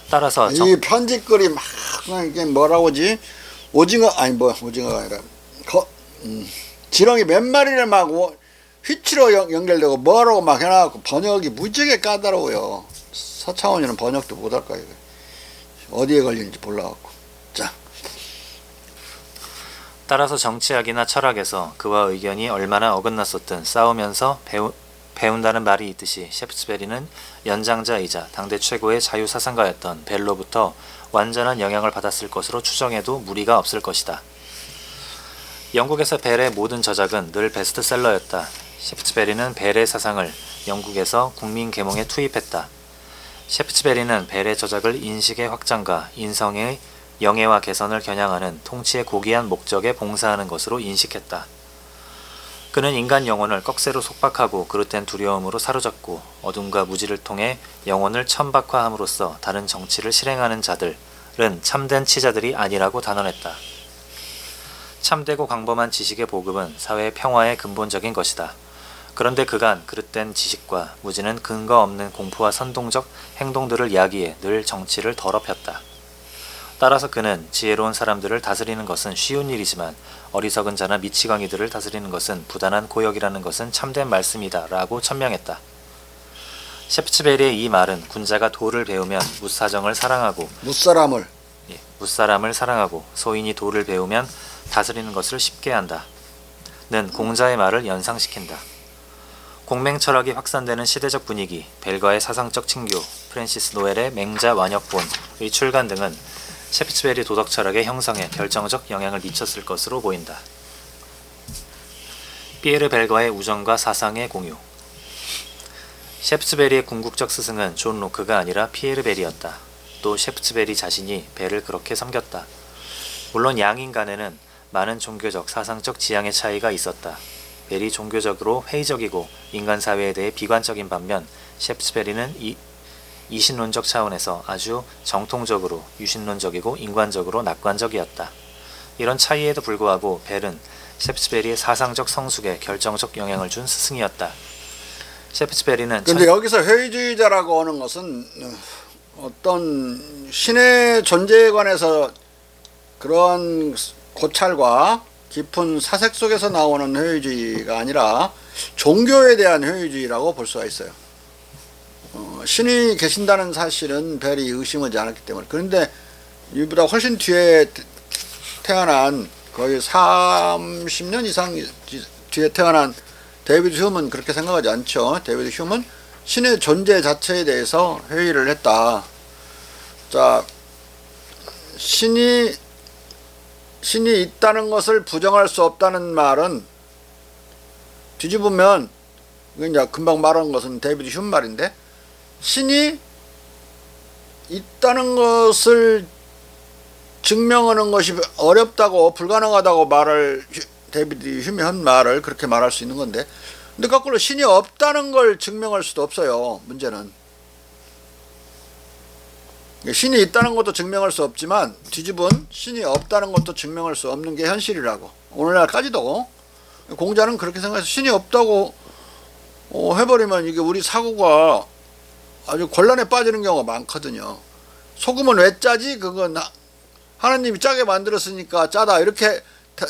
따라서 이 편지글이 막 이게 뭐라고 하지? 오징어가 아니라 지렁이 몇 마리를 막 휘치로 연결되고 뭐라고 막 해놔갖고 번역이 무지하게 까다로워요. 서창원이는 번역도 못할 거예요. 어디에 걸리는지 몰라갖고. 자. 따라서 정치학이나 철학에서 그와 의견이 얼마나 어긋났었든 싸우면서 배운다는 말이 있듯이 셰프츠베리는 연장자이자 당대 최고의 자유사상가였던 벨로부터 완전한 영향을 받았을 것으로 추정해도 무리가 없을 것이다. 영국에서 벨의 모든 저작은 늘 베스트셀러였다. 셰프츠베리는 벨의 사상을 영국에서 국민 계몽에 투입했다. 셰프츠베리는 벨의 저작을 인식의 확장과 인성의 영예와 개선을 겨냥하는 통치의 고귀한 목적에 봉사하는 것으로 인식했다. 그는 인간 영혼을 꺽쇠로 속박하고 그릇된 두려움으로 사로잡고 어둠과 무지를 통해 영혼을 천박화함으로써 다른 정치를 실행하는 자들은 참된 치자들이 아니라고 단언했다. 참되고 광범한 지식의 보급은 사회의 평화의 근본적인 것이다. 그런데 그간 그릇된 지식과 무지는 근거 없는 공포와 선동적 행동들을 야기해 늘 정치를 더럽혔다. 따라서 그는 지혜로운 사람들을 다스리는 것은 쉬운 일이지만 어리석은 자나 미치광이들을 다스리는 것은 부단한 고역이라는 것은 참된 말씀이다 라고 천명했다. 셰프츠베리의 이 말은 군자가 도를 배우면 무사정을 사랑하고 무사람을 사랑하고 소인이 도를 배우면 다스리는 것을 쉽게 한다. 는 공자의 말을 연상시킨다. 공맹 철학이 확산되는 시대적 분위기, 벨가의 사상적 층교, 프랜시스 노엘의 맹자 완역본의 출간 등은 셰프츠베리 도덕 철학의 형성에 결정적 영향을 미쳤을 것으로 보인다. 피에르 벨가의 우정과 사상의 공유. 셰프츠베리의 궁극적 스승은 존 로크가 아니라 피에르 벨이었다. 또 셰프츠베리 자신이 벨을 그렇게 섬겼다. 물론 양인 간에는 많은 종교적, 사상적 지향의 차이가 있었다. 벨이 종교적으로 회의적이고 인간 사회에 대해 비관적인 반면 셰프츠베리는 이신론적 차원에서 아주 정통적으로 유신론적이고 인간적으로 낙관적이었다. 이런 차이에도 불구하고 벨은 셰프츠베리의 사상적 성숙에 결정적 영향을 준 스승이었다. 셰프츠베리는 근데 여기서 회의주의자라고 하는 것은 어떤 신의 존재에 관해서 그런 고찰과 깊은 사색 속에서 나오는 회의주의가 아니라 종교에 대한 회의주의라고 볼 수가 있어요. 신이 계신다는 사실은 벨이 의심하지 않았기 때문에. 그런데 이보다 훨씬 뒤에 태어난 거의 30년 이상 뒤에 태어난 데이비드 휴먼은 그렇게 생각하지 않죠. 데이비드 휴먼은 신의 존재 자체에 대해서 회의를 했다. 자, 신이 있다는 것을 부정할 수 없다는 말은 뒤집으면 이제 금방 말한 것은 데이비드 휴먼 말인데, 신이 있다는 것을 증명하는 것이 어렵다고 불가능하다고 말을 데이비드 휴먼 말을 그렇게 말할 수 있는 건데, 근데 거꾸로 신이 없다는 걸 증명할 수도 없어요. 문제는 신이 있다는 것도 증명할 수 없지만 뒤집은 신이 없다는 것도 증명할 수 없는 게 현실이라고. 오늘날까지도 공자는 그렇게 생각해서 신이 없다고 해버리면 이게 우리 사고가 아주 곤란에 빠지는 경우가 많거든요. 소금은 왜 짜지? 그건 하나님이 짜게 만들었으니까 짜다 이렇게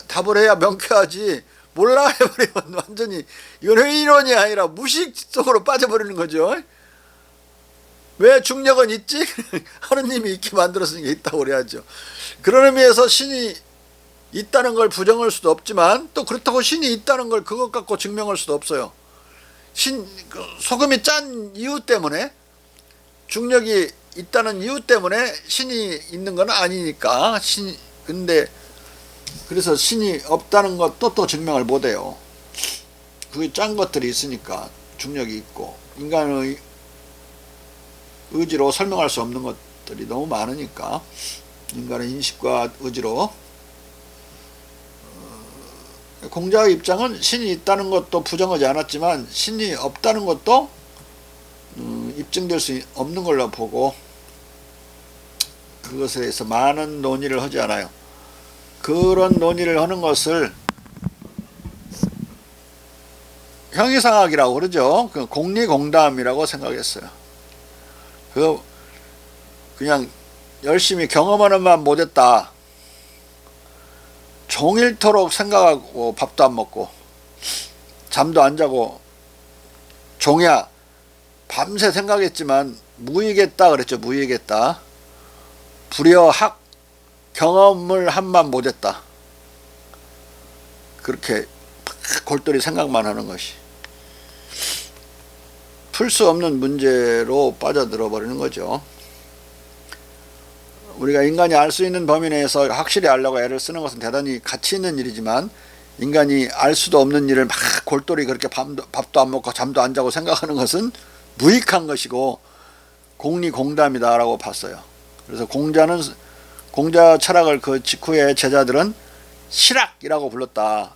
답을 해야 명쾌하지, 몰라 해버리면 완전히 이건 회의론이 아니라 무식 속으로 빠져버리는 거죠. 왜 중력은 있지? 하느님이 있게 만들었으니까 있다고 그래야죠. 그런 의미에서 신이 있다는 걸 부정할 수도 없지만 또 그렇다고 신이 있다는 걸 그것 갖고 증명할 수도 없어요. 소금이 짠 이유 때문에, 중력이 있다는 이유 때문에 신이 있는 건 아니니까. 근데 그래서 신이 없다는 것도 또 증명을 못해요. 그게 짠 것들이 있으니까, 중력이 있고 인간의 의지로 설명할 수 없는 것들이 너무 많으니까, 인간의 인식과 의지로. 공자의 입장은 신이 있다는 것도 부정하지 않았지만 신이 없다는 것도 입증될 수 없는 걸로 보고, 그것에 대해서 많은 논의를 하지 않아요. 그런 논의를 하는 것을 형이상학이라고 그러죠. 그 공리공담이라고 생각했어요. 그냥 열심히 경험하는만 못했다. 종일토록 생각하고 밥도 안 먹고 잠도 안 자고 종야 밤새 생각했지만 무익했다 그랬죠. 무익했다. 불여학 경험을 한만 못했다. 그렇게 골똘히 생각만 하는 것이 풀 수 없는 문제로 빠져들어 버리는 거죠. 우리가 인간이 알 수 있는 범위 내에서 확실히 알려고 애를 쓰는 것은 대단히 가치 있는 일이지만, 인간이 알 수도 없는 일을 막 골똘히 그렇게 밥도 안 먹고 잠도 안 자고 생각하는 것은 무익한 것이고 공리공담이다 라고 봤어요. 그래서 공자는 공자 철학을 그 직후에 제자들은 실학이라고 불렀다.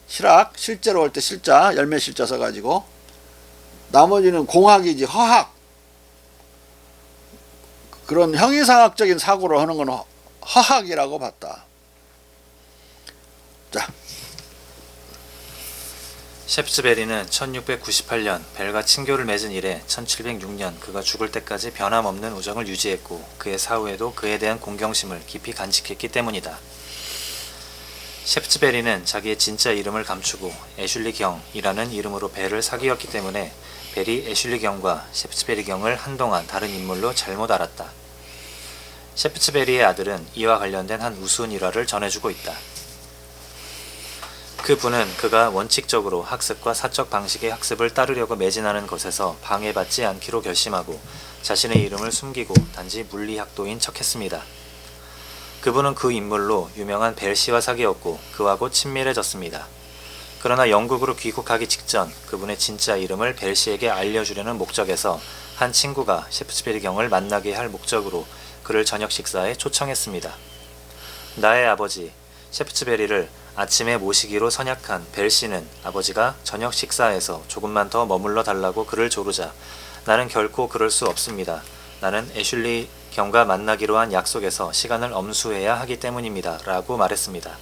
실학, 실제로 할 때 실자, 열매 실자 써가지고, 나머지는 공학이지 허학. 그런 형이상학적인 사고를 하는 건 허학이라고 봤다. 자, 셰프츠베리는 1698년 벨과 친교를 맺은 이래 1706년 그가 죽을 때까지 변함없는 우정을 유지했고 그의 사후에도 그에 대한 공경심을 깊이 간직했기 때문이다. 셰프츠베리는 자기의 진짜 이름을 감추고 애슐리 경이라는 이름으로 벨을 사귀었기 때문에 벨이 애슐리 경과 셰프츠베리 경을 한동안 다른 인물로 잘못 알았다. 셰프츠베리의 아들은 이와 관련된 한 우스운 일화를 전해주고 있다. 그 분은 그가 원칙적으로 학습과 사적 방식의 학습을 따르려고 매진하는 것에서 방해받지 않기로 결심하고 자신의 이름을 숨기고 단지 물리학도인 척했습니다. 그분은 그 인물로 유명한 벨 씨와 사귀었고 그와 곧 친밀해졌습니다. 그러나 영국으로 귀국하기 직전 그분의 진짜 이름을 벨 씨에게 알려주려는 목적에서 한 친구가 셰프츠베리 경을 만나게 할 목적으로 그를 저녁 식사에 초청했습니다. 나의 아버지 셰프츠베리를 아침에 모시기로 선약한 벨 씨는 아버지가 저녁 식사에서 조금만 더 머물러 달라고 그를 조르자 나는 결코 그럴 수 없습니다. 나는 애슐리 경과 만나기로 한 약속에서 시간을 엄수해야 하기 때문입니다. 라고 말했습니다.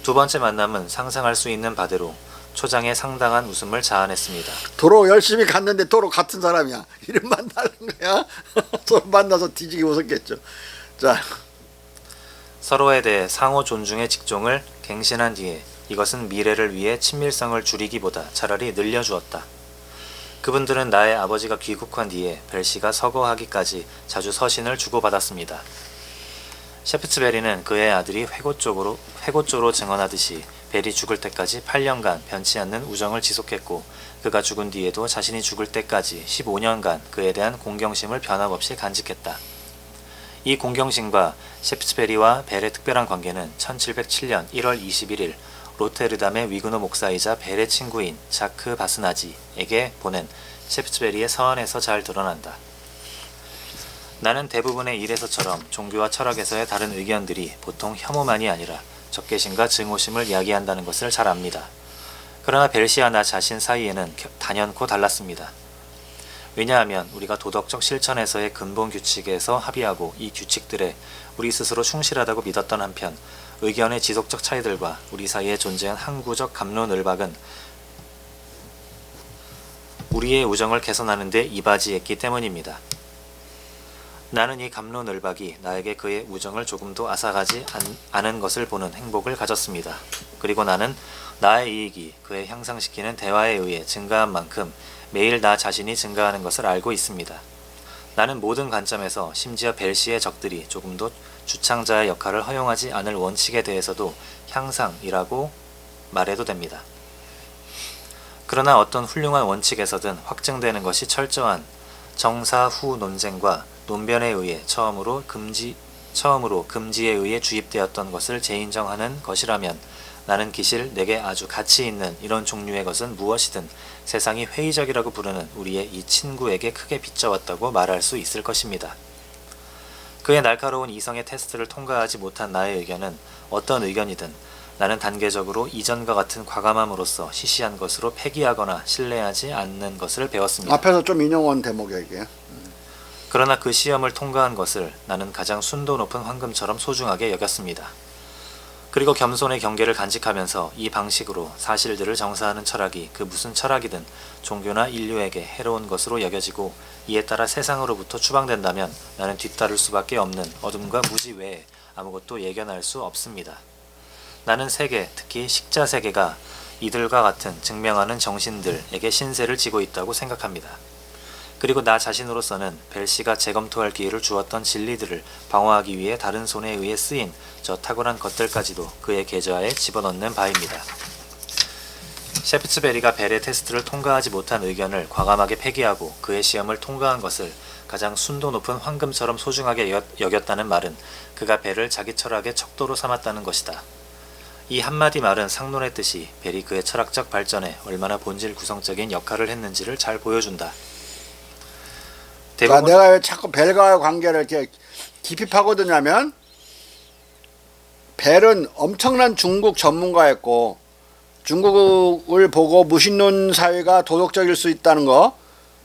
두 번째 만남은 상상할 수 있는 바대로 초장에 상당한 웃음을 자아냈습니다. 도로 열심히 갔는데 도로 같은 사람이야. 이름만 다른 거야. 서로 만나서 뒤지기 웃었겠죠. 자, 서로에 대해 상호 존중의 직종을 갱신한 뒤에 이것은 미래를 위해 친밀성을 줄이기보다 차라리 늘려주었다. 그분들은 나의 아버지가 귀국한 뒤에 벨 씨가 서거하기까지 자주 서신을 주고받았습니다. 셰프츠베리는 그의 아들이 회고조로 증언하듯이 벨이 죽을 때까지 8년간 변치 않는 우정을 지속했고 그가 죽은 뒤에도 자신이 죽을 때까지 15년간 그에 대한 공경심을 변함없이 간직했다. 이 공경심과 셰프츠베리와 벨의 특별한 관계는 1707년 1월 21일 로테르담의 위그노 목사이자 벨의 친구인 자크 바스나지에게 보낸 셰프츠베리의 서한에서 잘 드러난다. 나는 대부분의 일에서처럼 종교와 철학에서의 다른 의견들이 보통 혐오만이 아니라 적개심과 증오심을 이야기한다는 것을 잘 압니다. 그러나 벨 씨와 나 자신 사이에는 단연코 달랐습니다. 왜냐하면 우리가 도덕적 실천에서의 근본 규칙에서 합의하고 이 규칙들에 우리 스스로 충실하다고 믿었던 한편 의견의 지속적 차이들과 우리 사이에 존재한 항구적 갑론을박은 우리의 우정을 개선하는 데 이바지했기 때문입니다. 나는 이 갑론을박이 나에게 그의 우정을 조금도 앗아가지 않은 것을 보는 행복을 가졌습니다. 그리고 나는 나의 이익이 그에 향상시키는 대화에 의해 증가한 만큼 매일 나 자신이 증가하는 것을 알고 있습니다. 나는 모든 관점에서 심지어 벨 씨의 적들이 조금도 주창자의 역할을 허용하지 않을 원칙에 대해서도 향상이라고 말해도 됩니다. 그러나 어떤 훌륭한 원칙에서든 확증되는 것이 철저한 정사후 논쟁과 논변에 의해 처음으로 금지에 의해 주입되었던 것을 재인정하는 것이라면 나는 기실 내게 아주 가치 있는 이런 종류의 것은 무엇이든 세상이 회의적이라고 부르는 우리의 이 친구에게 크게 비춰왔다고 말할 수 있을 것입니다. 그의 날카로운 이성의 테스트를 통과하지 못한 나의 의견은 어떤 의견이든 나는 단계적으로 이전과 같은 과감함으로써 시시한 것으로 폐기하거나 신뢰하지 않는 것을 배웠습니다. 앞에서 좀 인용한 대목이야 이게. 그러나 그 시험을 통과한 것을 나는 가장 순도 높은 황금처럼 소중하게 여겼습니다. 그리고 겸손의 경계를 간직하면서 이 방식으로 사실들을 정사하는 철학이 그 무슨 철학이든 종교나 인류에게 해로운 것으로 여겨지고 이에 따라 세상으로부터 추방된다면 나는 뒤따를 수밖에 없는 어둠과 무지 외에 아무것도 예견할 수 없습니다. 나는 세계, 특히 식자 세계가 이들과 같은 증명하는 정신들에게 신세를 지고 있다고 생각합니다. 그리고 나 자신으로서는 벨 씨가 재검토할 기회를 주었던 진리들을 방어하기 위해 다른 손에 의해 쓰인 저 탁월한 것들까지도 그의 계좌에 집어넣는 바입니다. 셰프츠베리가 벨의 테스트를 통과하지 못한 의견을 과감하게 폐기하고 그의 시험을 통과한 것을 가장 순도 높은 황금처럼 소중하게 여겼다는 말은 그가 벨을 자기 철학의 척도로 삼았다는 것이다. 이 한마디 말은 상론했듯이 벨이 그의 철학적 발전에 얼마나 본질 구성적인 역할을 했는지를 잘 보여준다. 내가 왜 자꾸 벨과의 관계를 이렇게 깊이 파고드냐면 벨은 엄청난 중국 전문가였고 중국을 보고 무신론 사회가 도덕적일 수 있다는 거,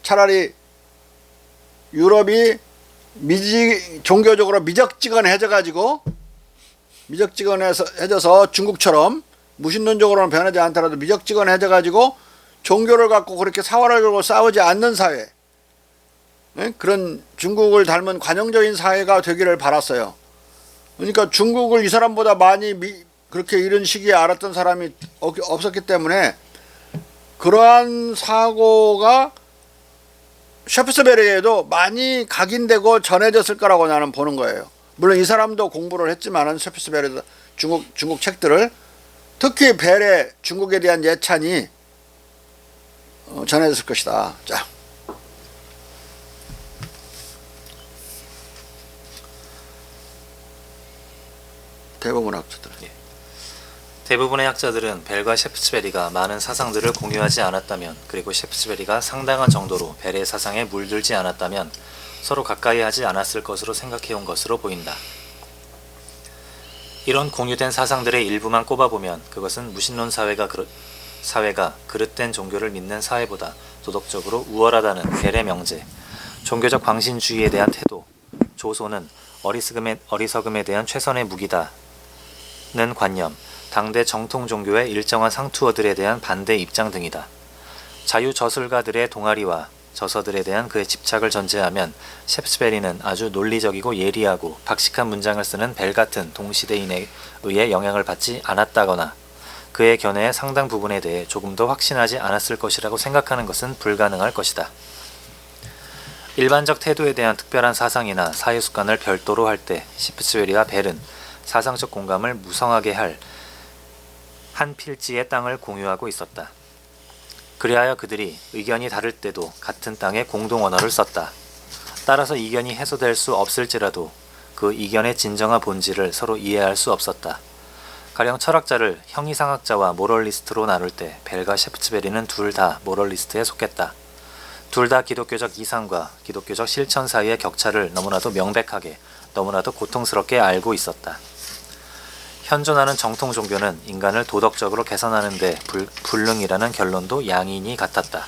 차라리 유럽이 종교적으로 미적지근해져서 중국처럼 무신론적으로는 변하지 않더라도 미적지근해져가지고 종교를 갖고 그렇게 사활을 걸고 싸우지 않는 사회, 그런 중국을 닮은 관용적인 사회가 되기를 바랐어요. 그러니까 중국을 이 사람보다 많이 그렇게 이런 시기에 알았던 사람이 없었기 때문에 그러한 사고가 샤프스베리에도 많이 각인되고 전해졌을 거라고 나는 보는 거예요. 물론 이 사람도 공부를 했지만은 샤프스베리도 중국 책들을, 특히 벨의 중국에 대한 예찬이 전해졌을 것이다. 자, 대부분의 학자들. 대부분의 학자들은 벨과 샤프스베리가 많은 사상들을 공유하지 않았다면, 그리고 샤프스베리가 상당한 정도로 벨의 사상에 물들지 않았다면 서로 가까이 하지 않았을 것으로 생각해온 것으로 보인다. 이런 공유된 사상들의 일부만 꼽아보면 그것은 무신론 사회가 그릇된 종교를 믿는 사회보다 도덕적으로 우월하다는 벨의 명제, 종교적 광신주의에 대한 태도, 조소는 어리석음에 대한 최선의 무기다는 관념, 당대 정통 종교의 일정한 상투어들에 대한 반대 입장 등이다. 자유저술가들의 동아리와 저서들에 대한 그의 집착을 전제하면 셰프스베리는 아주 논리적이고 예리하고 박식한 문장을 쓰는 벨 같은 동시대인에 의해 영향을 받지 않았다거나 그의 견해의 상당 부분에 대해 조금 더 확신하지 않았을 것이라고 생각하는 것은 불가능할 것이다. 일반적 태도에 대한 특별한 사상이나 사회 습관을 별도로 할 때 셰프스베리와 벨은 사상적 공감을 무성하게 할 한 필지의 땅을 공유하고 있었다. 그리하여 그들이 의견이 다를 때도 같은 땅의 공동 언어를 썼다. 따라서 이견이 해소될 수 없을지라도 그 이견의 진정한 본질을 서로 이해할 수 없었다. 가령 철학자를 형이상학자와 모럴리스트로 나눌 때 벨과 셰프스베리는 둘 다 모럴리스트에 속했다. 둘 다 기독교적 이상과 기독교적 실천 사이의 격차를 너무나도 명백하게, 너무나도 고통스럽게 알고 있었다. 현존하는 정통 종교는 인간을 도덕적으로 개선하는 데 불능이라는 결론도 양인이 같았다.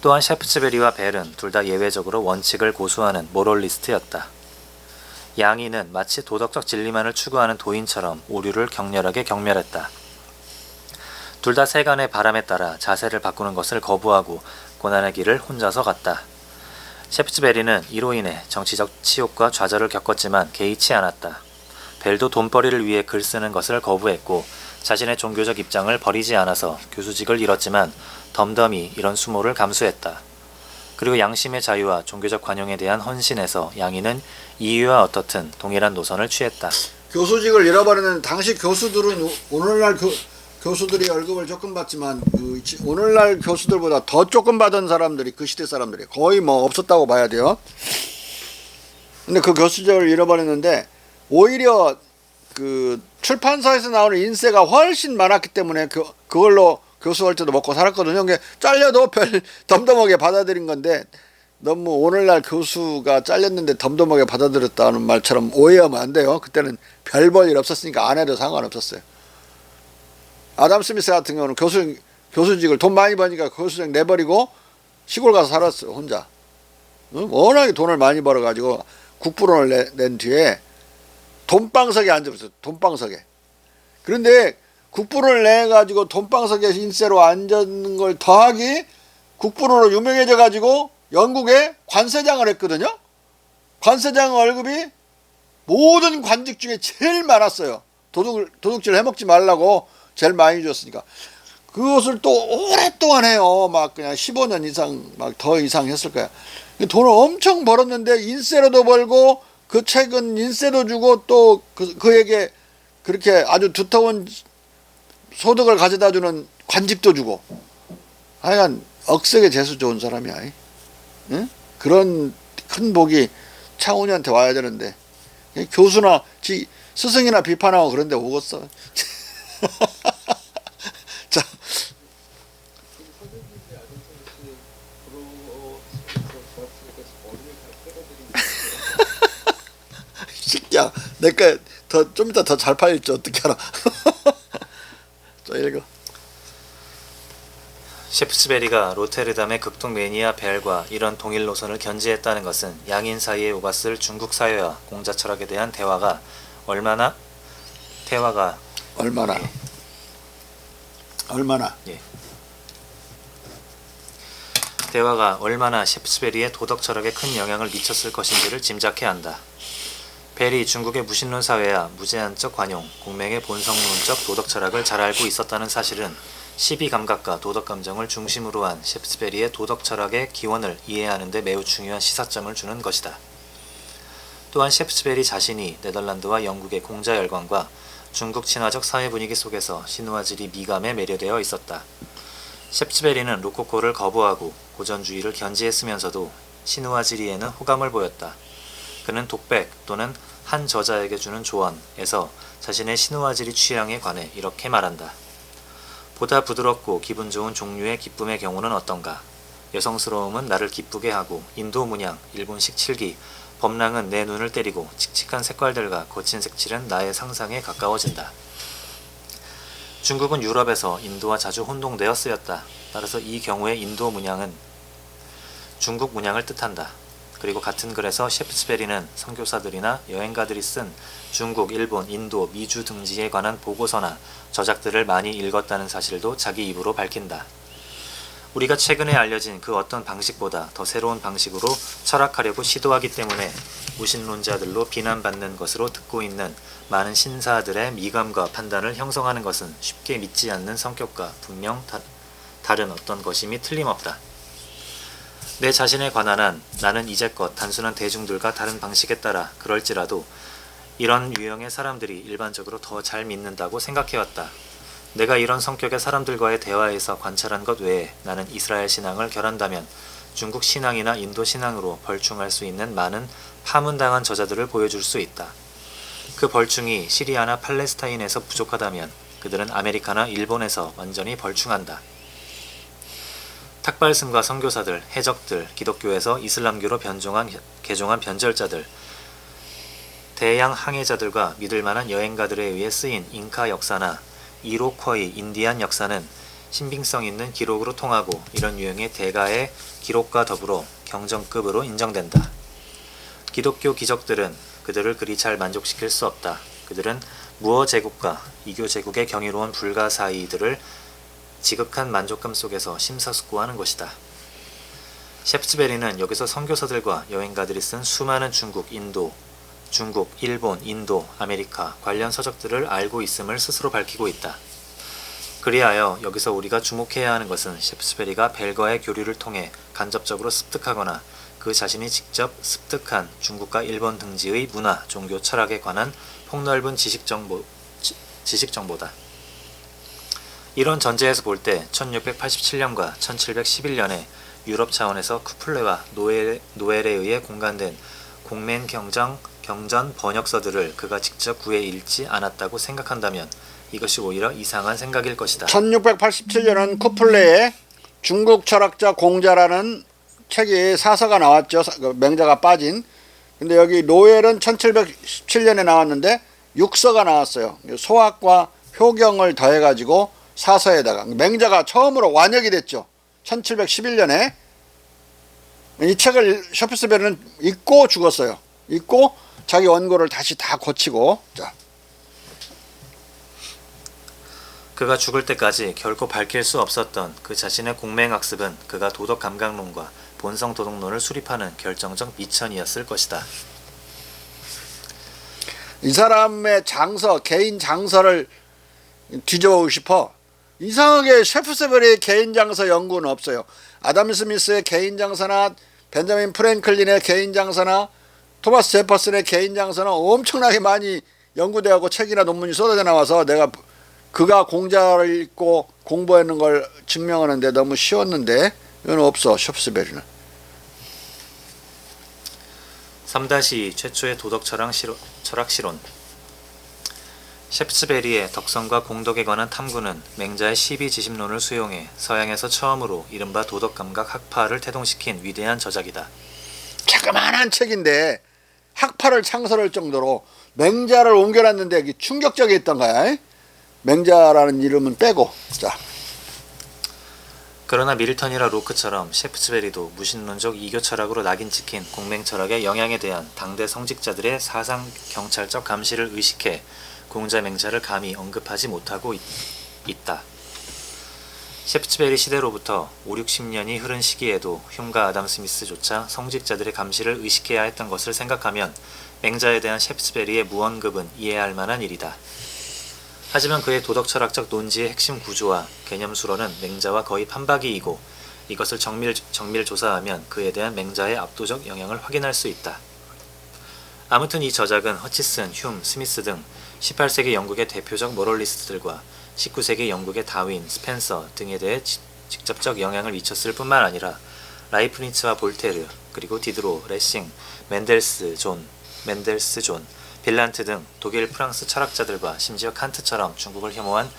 또한 셰프스베리와 벨은 둘 다 예외적으로 원칙을 고수하는 모럴리스트였다. 양인은 마치 도덕적 진리만을 추구하는 도인처럼 오류를 격렬하게 경멸했다. 둘 다 세간의 바람에 따라 자세를 바꾸는 것을 거부하고 고난의 길을 혼자서 갔다. 셰프스베리는 이로 인해 정치적 치욕과 좌절을 겪었지만 개의치 않았다. 벨도 돈벌이를 위해 글 쓰는 것을 거부했고 자신의 종교적 입장을 버리지 않아서 교수직을 잃었지만 덤덤히 이런 수모를 감수했다. 그리고 양심의 자유와 종교적 관용에 대한 헌신에서 양인은 이유와 어떻든 동일한 노선을 취했다. 교수직을 잃어버리는 당시 교수들은 오늘날 교수들이 월급을 조금 받지만 오늘날 교수들보다 더 조금 받은 사람들이 그 시대 사람들이 거의 뭐 없었다고 봐야 돼요. 근데 그 교수직을 잃어버렸는데 오히려 그 출판사에서 나오는 인세가 훨씬 많았기 때문에 그걸로 교수할 때도 먹고 살았거든요. 그게 잘려도 별 덤덤하게 받아들인 건데, 너무 오늘날 교수가 잘렸는데 덤덤하게 받아들였다는 말처럼 오해하면 안 돼요. 그때는 별 볼 일 없었으니까 안 해도 상관없었어요. 아담 스미스 같은 경우는 교수직을 돈 많이 버니까 교수직 내버리고 시골 가서 살았어요. 혼자. 워낙에 돈을 많이 벌어가지고 국부론을 낸 뒤에 돈방석에 앉아있어요. 돈방석에. 그런데 국부론을 내가지고 돈방석에 인세로 앉는 걸 더하기 국부론으로 유명해져가지고 영국에 관세장을 했거든요. 관세장 월급이 모든 관직 중에 제일 많았어요. 도둑질 해먹지 말라고 제일 많이 줬으니까. 그것을 또 오랫동안 해요. 막 그냥 15년 이상, 막 더 이상 했을 거야. 돈을 엄청 벌었는데 인세로도 벌고 그 책은 인세도 주고 또 그에게 그렇게 아주 두터운 소득을 가져다 주는 관직도 주고, 하여간 억세게 재수 좋은 사람이야. 응? 그런 큰 복이 창훈이한테 와야 되는데 교수나 스승이나 비판하고 그런데 오겠어. 자, 새끼야, 내거 더 좀 이따 더 잘 팔릴지 어떻게 알아? 자, 읽어. 셰프스베리가 로테르담의 극동 매니아 벨과 이런 동일 노선을 견지했다는 것은 양인 사이에 오갔을 중국 사회와 공자 철학에 대한 대화가 얼마나 셰프스베리의 도덕 철학에 큰 영향을 미쳤을 것인지를 짐작해야 한다. 벨이 중국의 무신론 사회와 무제한적 관용, 공맹의 본성론적 도덕 철학을 잘 알고 있었다는 사실은 시비 감각과 도덕 감정을 중심으로 한 셰프스베리의 도덕 철학의 기원을 이해하는 데 매우 중요한 시사점을 주는 것이다. 또한 셰프스베리 자신이 네덜란드와 영국의 공자 열광과 중국 친화적 사회 분위기 속에서 신화질이 미감에 매료되어 있었다. 셰프스베리는 로코코를 거부하고 고전주의를 견지했으면서도 신화지리에는 호감을 보였다. 그는 독백 또는 한 저자에게 주는 조언에서 자신의 신화지리 취향에 관해 이렇게 말한다. 보다 부드럽고 기분 좋은 종류의 기쁨의 경우는 어떤가? 여성스러움은 나를 기쁘게 하고 인도 문양, 일본식 칠기, 범랑은 내 눈을 때리고 칙칙한 색깔들과 거친 색칠은 나의 상상에 가까워진다. 중국은 유럽에서 인도와 자주 혼동되어 쓰였다. 따라서 이 경우의 인도 문양은 중국 문양을 뜻한다. 그리고 같은 글에서 셰프스베리는 선교사들이나 여행가들이 쓴 중국, 일본, 인도, 미주 등지에 관한 보고서나 저작들을 많이 읽었다는 사실도 자기 입으로 밝힌다. 우리가 최근에 알려진 그 어떤 방식보다 더 새로운 방식으로 철학하려고 시도하기 때문에 무신론자들로 비난받는 것으로 듣고 있는 많은 신사들의 미감과 판단을 형성하는 것은 쉽게 믿지 않는 성격과 분명 다른 어떤 것임이 틀림없다. 내 자신에 관한 한 나는 이제껏 단순한 대중들과 다른 방식에 따라 그럴지라도 이런 유형의 사람들이 일반적으로 더 잘 믿는다고 생각해왔다. 내가 이런 성격의 사람들과의 대화에서 관찰한 것 외에 나는 이스라엘 신앙을 결한다면 중국 신앙이나 인도 신앙으로 벌충할 수 있는 많은 파문당한 저자들을 보여줄 수 있다. 그 벌충이 시리아나 팔레스타인에서 부족하다면 그들은 아메리카나 일본에서 완전히 벌충한다. 탁발슴과 선교사들, 해적들, 기독교에서 이슬람교로 개종한 변절자들, 대양 항해자들과 믿을만한 여행가들에 의해 쓰인 잉카 역사나 이로쿼이 인디안 역사는 신빙성 있는 기록으로 통하고 이런 유형의 대가의 기록과 더불어 경전급으로 인정된다. 기독교 기적들은 그들을 그리 잘 만족시킬 수 없다. 그들은 무어 제국과 이교 제국의 경이로운 불가사의들을 지극한 만족감 속에서 심사숙고하는 것이다. 셰프스베리는 여기서 선교사들과 여행가들이 쓴 수많은 중국, 일본, 인도, 아메리카 관련 서적들을 알고 있음을 스스로 밝히고 있다. 그리하여 여기서 우리가 주목해야 하는 것은 셰프스베리가 벨과의 교류를 통해 간접적으로 습득하거나 그 자신이 직접 습득한 중국과 일본 등지의 문화, 종교, 철학에 관한 폭넓은 지식 정보다. 이런 전제에서 볼 때 1687년과 1711년에 유럽 차원에서 쿠플레와 노엘에 의해 공간된 공맹 경전 번역서들을 그가 직접 구해 읽지 않았다고 생각한다면 이것이 오히려 이상한 생각일 것이다. 1687년은 쿠플레의 중국 철학자 공자라는 책이 사서가 나왔죠. 맹자가 빠진. 근데 여기 노엘은 1717년에 나왔는데 육서가 나왔어요. 소학과 효경을 더해가지고 사서에다가 맹자가 처음으로 완역이 됐죠. 1711년에 이 책을 셰프스베리는 읽고 죽었어요. 읽고 자기 원고를 다시 다 고치고. 자. 그가 죽을 때까지 결코 밝힐 수 없었던 그 자신의 공맹학습은 그가 도덕감각론과 본성도덕론을 수립하는 결정적 미천이었을 것이다. 이 사람의 개인 장서를 뒤져보고 싶어. 이상하게 셰프스베리의 개인 장서 연구는 없어요. 아담 스미스의 개인 장서나 벤자민 프랭클린의 개인 장서나 토마스 제퍼슨의 개인 장서는 엄청나게 많이 연구되고 책이나 논문이 쏟아져 나와서 내가 그가 공자를 읽고 공부하는 걸 증명하는데 너무 쉬웠는데 이건 없어. 셰프스베리는 3-2 최초의 도덕 철학 실론. 셰프스베리의 덕성과 공덕에 관한 탐구는 맹자의 시비지심론을 수용해 서양에서 처음으로 이른바 도덕감각 학파를 태동시킨 위대한 저작이다. 자그마한 책인데 학파를 창설할 정도로 맹자를 옮겨놨는데 이게 충격적이었던 거야. 맹자라는 이름은 빼고. 자, 그러나 밀턴이나 로크처럼 셰프츠베리도 무신론적 이교 철학으로 낙인 찍힌 공맹 철학의 영향에 대한 당대 성직자들의 사상 경찰적 감시를 의식해 공자 맹자를 감히 언급하지 못하고 있다. 셰프츠베리 시대로부터 5, 60년이 흐른 시기에도 흉과 아담 스미스조차 성직자들의 감시를 의식해야 했던 것을 생각하면 맹자에 대한 셰프츠베리의 무언급은 이해할 만한 일이다. 하지만 그의 도덕철학적 논지의 핵심 구조와 개념 수로는 맹자와 거의 판박이이고 이것을 정밀 조사하면 그에 대한 맹자의 압도적 영향을 확인할 수 있다. 아무튼 이 저작은 허치슨, 흉, 스미스 등 18세기 영국의 대표적 모럴리스트들과 19세기 영국의 다윈, 스펜서 등에 대해 직접적 영향을 미쳤을 뿐만 아니라 라이프니츠와 볼테르, 그리고 디드로, 레싱, 맨델스 존, 빌란트 등 독일, 프랑스 철학자들과 심지어 칸트처럼 중국을 혐오한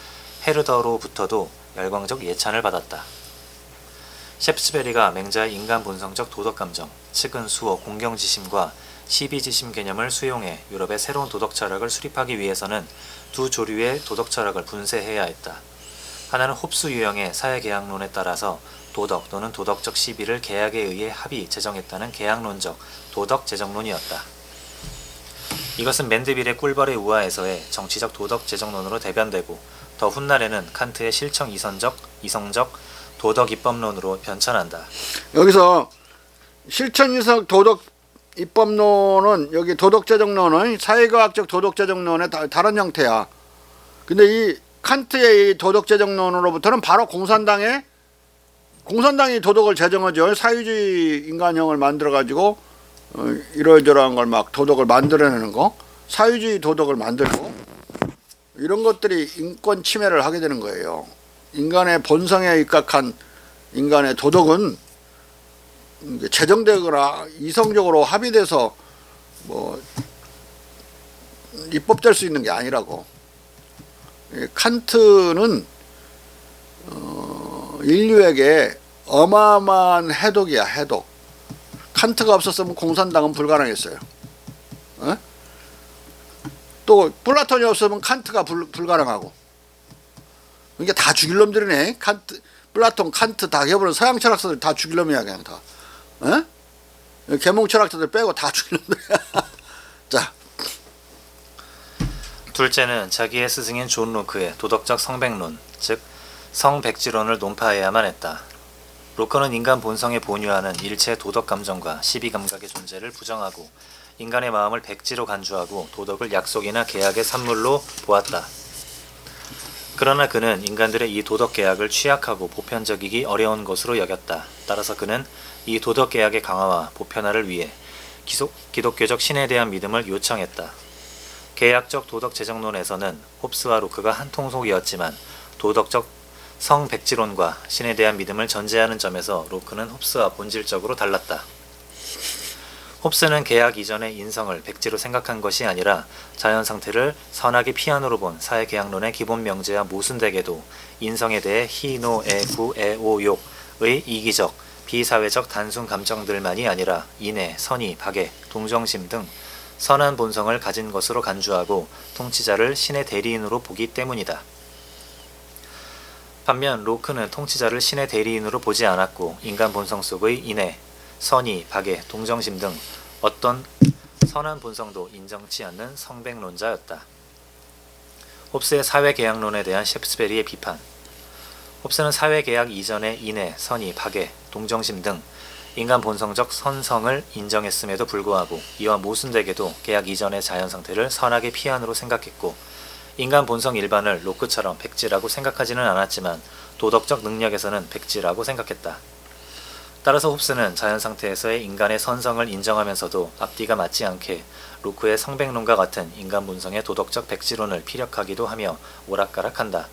헤르더로부터도 열광적 예찬을 받았다. 셰프츠베리가 맹자의 인간 본성적 도덕감정, 측은 수어 공경지심과 시비지심 개념을 수용해 유럽의 새로운 도덕철학을 수립하기 위해서는 두 조류의 도덕철학을 분쇄해야 했다. 하나는 홉스 유형의 사회계약론에 따라서 도덕 또는 도덕적 시비를 계약에 의해 합의 제정했다는 계약론적 도덕제정론이었다. 이것은 맨드빌의 꿀벌의 우화에서의 정치적 도덕 제정론으로 대변되고 더 훗날에는 칸트의 실청 이성적 도덕 입법론으로 변천한다. 여기서 실천 이성 도덕 입법론은 여기 도덕제정론은 사회과학적 도덕제정론의 다른 형태야. 근데 이 칸트의 이 도덕제정론으로부터는 바로 공산당이 도덕을 제정하죠. 사회주의 인간형을 만들어 가지고 이러저러한 걸 막 도덕을 만들어내는 거, 사회주의 도덕을 만들고 이런 것들이 인권 침해를 하게 되는 거예요. 인간의 본성에 입각한 인간의 도덕은 제정되거나 이성적으로 합의돼서 뭐 입법될 수 있는 게 아니라고. 칸트는 인류에게 어마어마한 해독이야, 해독. 칸트가 없었으면 공산당은 불가능했어요. 또 플라톤이 없으면 칸트가 불가능하고. 그러니까 다 죽일 놈들이네. 플라톤, 칸트 다 해버린 서양 철학자들 다 죽일 놈이야, 그냥 다. 계몽 철학자들 빼고 다 죽일 놈들이야. 자, 둘째는 자기의 스승인 존 로크의 도덕적 성백론, 즉 성백지론을 논파해야만 했다. 로크는 인간 본성에 본유하는 일체 도덕 감정과 시비 감각의 존재를 부정하고 인간의 마음을 백지로 간주하고 도덕을 약속이나 계약의 산물로 보았다. 그러나 그는 인간들의 이 도덕 계약을 취약하고 보편적이기 어려운 것으로 여겼다. 따라서 그는 이 도덕 계약의 강화와 보편화를 위해 기독교적 신에 대한 믿음을 요청했다. 계약적 도덕 제정론에서는 홉스와 로크가 한 통속이었지만 도덕적 성백지론과 신에 대한 믿음을 전제하는 점에서 로크는 홉스와 본질적으로 달랐다. 홉스는 계약 이전의 인성을 백지로 생각한 것이 아니라 자연상태를 선악의 피안으로 본 사회계약론의 기본 명제와 모순되게도 인성에 대해 희, 노, 애, 구, 애, 오, 욕의 이기적, 비사회적 단순 감정들만이 아니라 인애, 선의, 박애, 동정심 등 선한 본성을 가진 것으로 간주하고 통치자를 신의 대리인으로 보기 때문이다. 반면 로크는 통치자를 신의 대리인으로 보지 않았고 인간 본성 속의 인애, 선의, 박애, 동정심 등 어떤 선한 본성도 인정치 않는 성백론자였다. 홉스의 사회계약론에 대한 셰프츠베리의 비판. 홉스는 사회계약 이전의 인애, 선의, 박애, 동정심 등 인간 본성적 선성을 인정했음에도 불구하고 이와 모순되게도 계약 이전의 자연상태를 선악의 피안으로 생각했고 인간 본성 일반을 로크처럼 백지라고 생각하지는 않았지만 도덕적 능력에서는 백지라고 생각했다. 따라서 홉스는 자연상태에서의 인간의 선성을 인정하면서도 앞뒤가 맞지 않게 로크의 성백론과 같은 인간 본성의 도덕적 백지론을 피력하기도 하며 오락가락한다.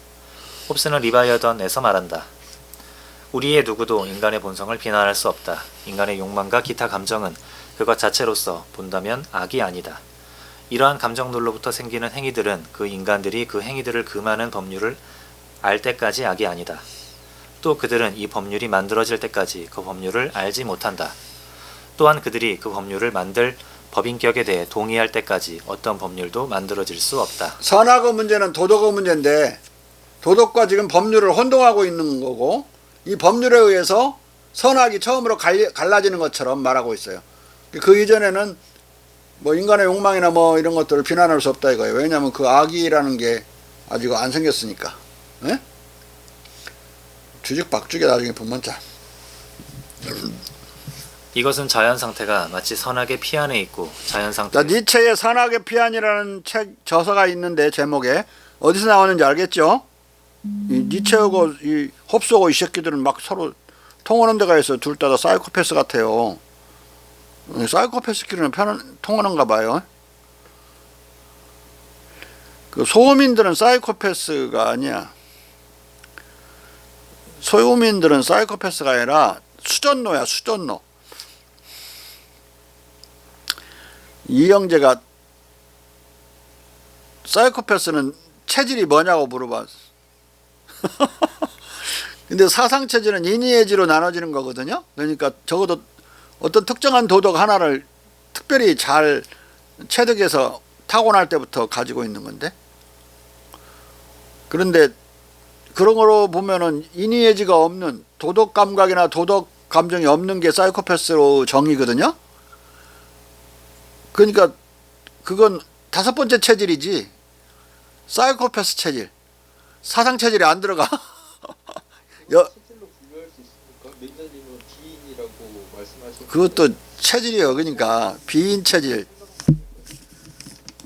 홉스는 리바이어던에서 말한다. 우리의 누구도 인간의 본성을 비난할 수 없다. 인간의 욕망과 기타 감정은 그것 자체로서 본다면 악이 아니다. 이러한 감정들로부터 생기는 행위들은 그 인간들이 그 행위들을 금하는 법률을 알 때까지 악이 아니다. 또 그들은 이 법률이 만들어질 때까지 그 법률을 알지 못한다. 또한 그들이 그 법률을 만들 법인격에 대해 동의할 때까지 어떤 법률도 만들어질 수 없다. 선악의 문제는 도덕의 문제인데 도덕과 지금 법률을 혼동하고 있는 거고 이 법률에 의해서 선악이 처음으로 갈라지는 것처럼 말하고 있어요. 그 이전에는 뭐 인간의 욕망이나 뭐 이런 것들을 비난할 수 없다 이거예요. 왜냐하면 그 악이라는 게 아직 안 생겼으니까. 에? 주죽박죽에 나중에 보면 자. 이것은 자연상태가 마치 선악의 피안에 있고 자연상태. 자, 니체의 선악의 피안이라는 책 저서가 있는데 제목에 어디서 나오는지 알겠죠? 이 니체하고 이 홉스하고 이 새끼들은 막 서로 통하는 데가 있어요. 둘 다 사이코패스 같아요. 사이코패스끼리는 통하는가 봐요. 그 소음인들은 사이코패스가 아니야. 소음인들은 사이코패스가 아니라 수전노야, 수전노. 이영재가 사이코패스는 체질이 뭐냐고 물어봤어. 근데 사상체질은 인의예지로 나눠지는 거거든요. 그러니까 적어도 어떤 특정한 도덕 하나를 특별히 잘 체득해서 타고날 때부터 가지고 있는 건데, 그런데 그런 거로 보면은 인의예지가 없는 도덕 감각이나 도덕 감정이 없는 게 사이코패스로 정의거든요. 그러니까 그건 다섯 번째 체질이지 사이코패스 체질, 사상 체질이 안 들어가. 체질로 분류할 수 있습니까? 매니저님은 비인이라고 말씀하셨는데 그것도 체질이요. 그러니까 비인 체질,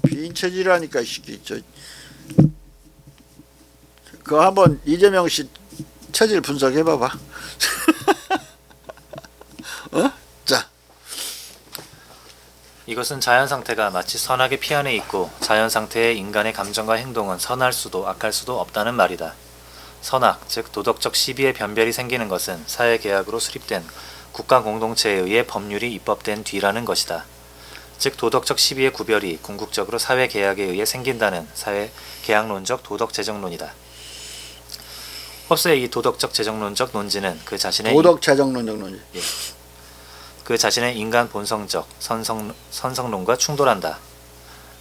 비인 체질이라니까 이 새끼. 그거 한번 이재명 씨 체질 분석해 봐봐. 어? 자, 이것은 자연상태가 마치 선악의 피안에 있고 자연상태의 인간의 감정과 행동은 선할 수도 악할 수도 없다는 말이다. 선악, 즉 도덕적 시비의 변별이 생기는 것은 사회계약으로 수립된 국가 공동체에 의해 법률이 입법된 뒤라는 것이다. 즉 도덕적 시비의 구별이 궁극적으로 사회계약에 의해 생긴다는 사회계약론적 도덕재정론이다. 홉스의 이 도덕적 재정론적 논지는 그 자신의 도덕 재정론적 논지. 그 자신의 인간 본성적 선성론과 충돌한다.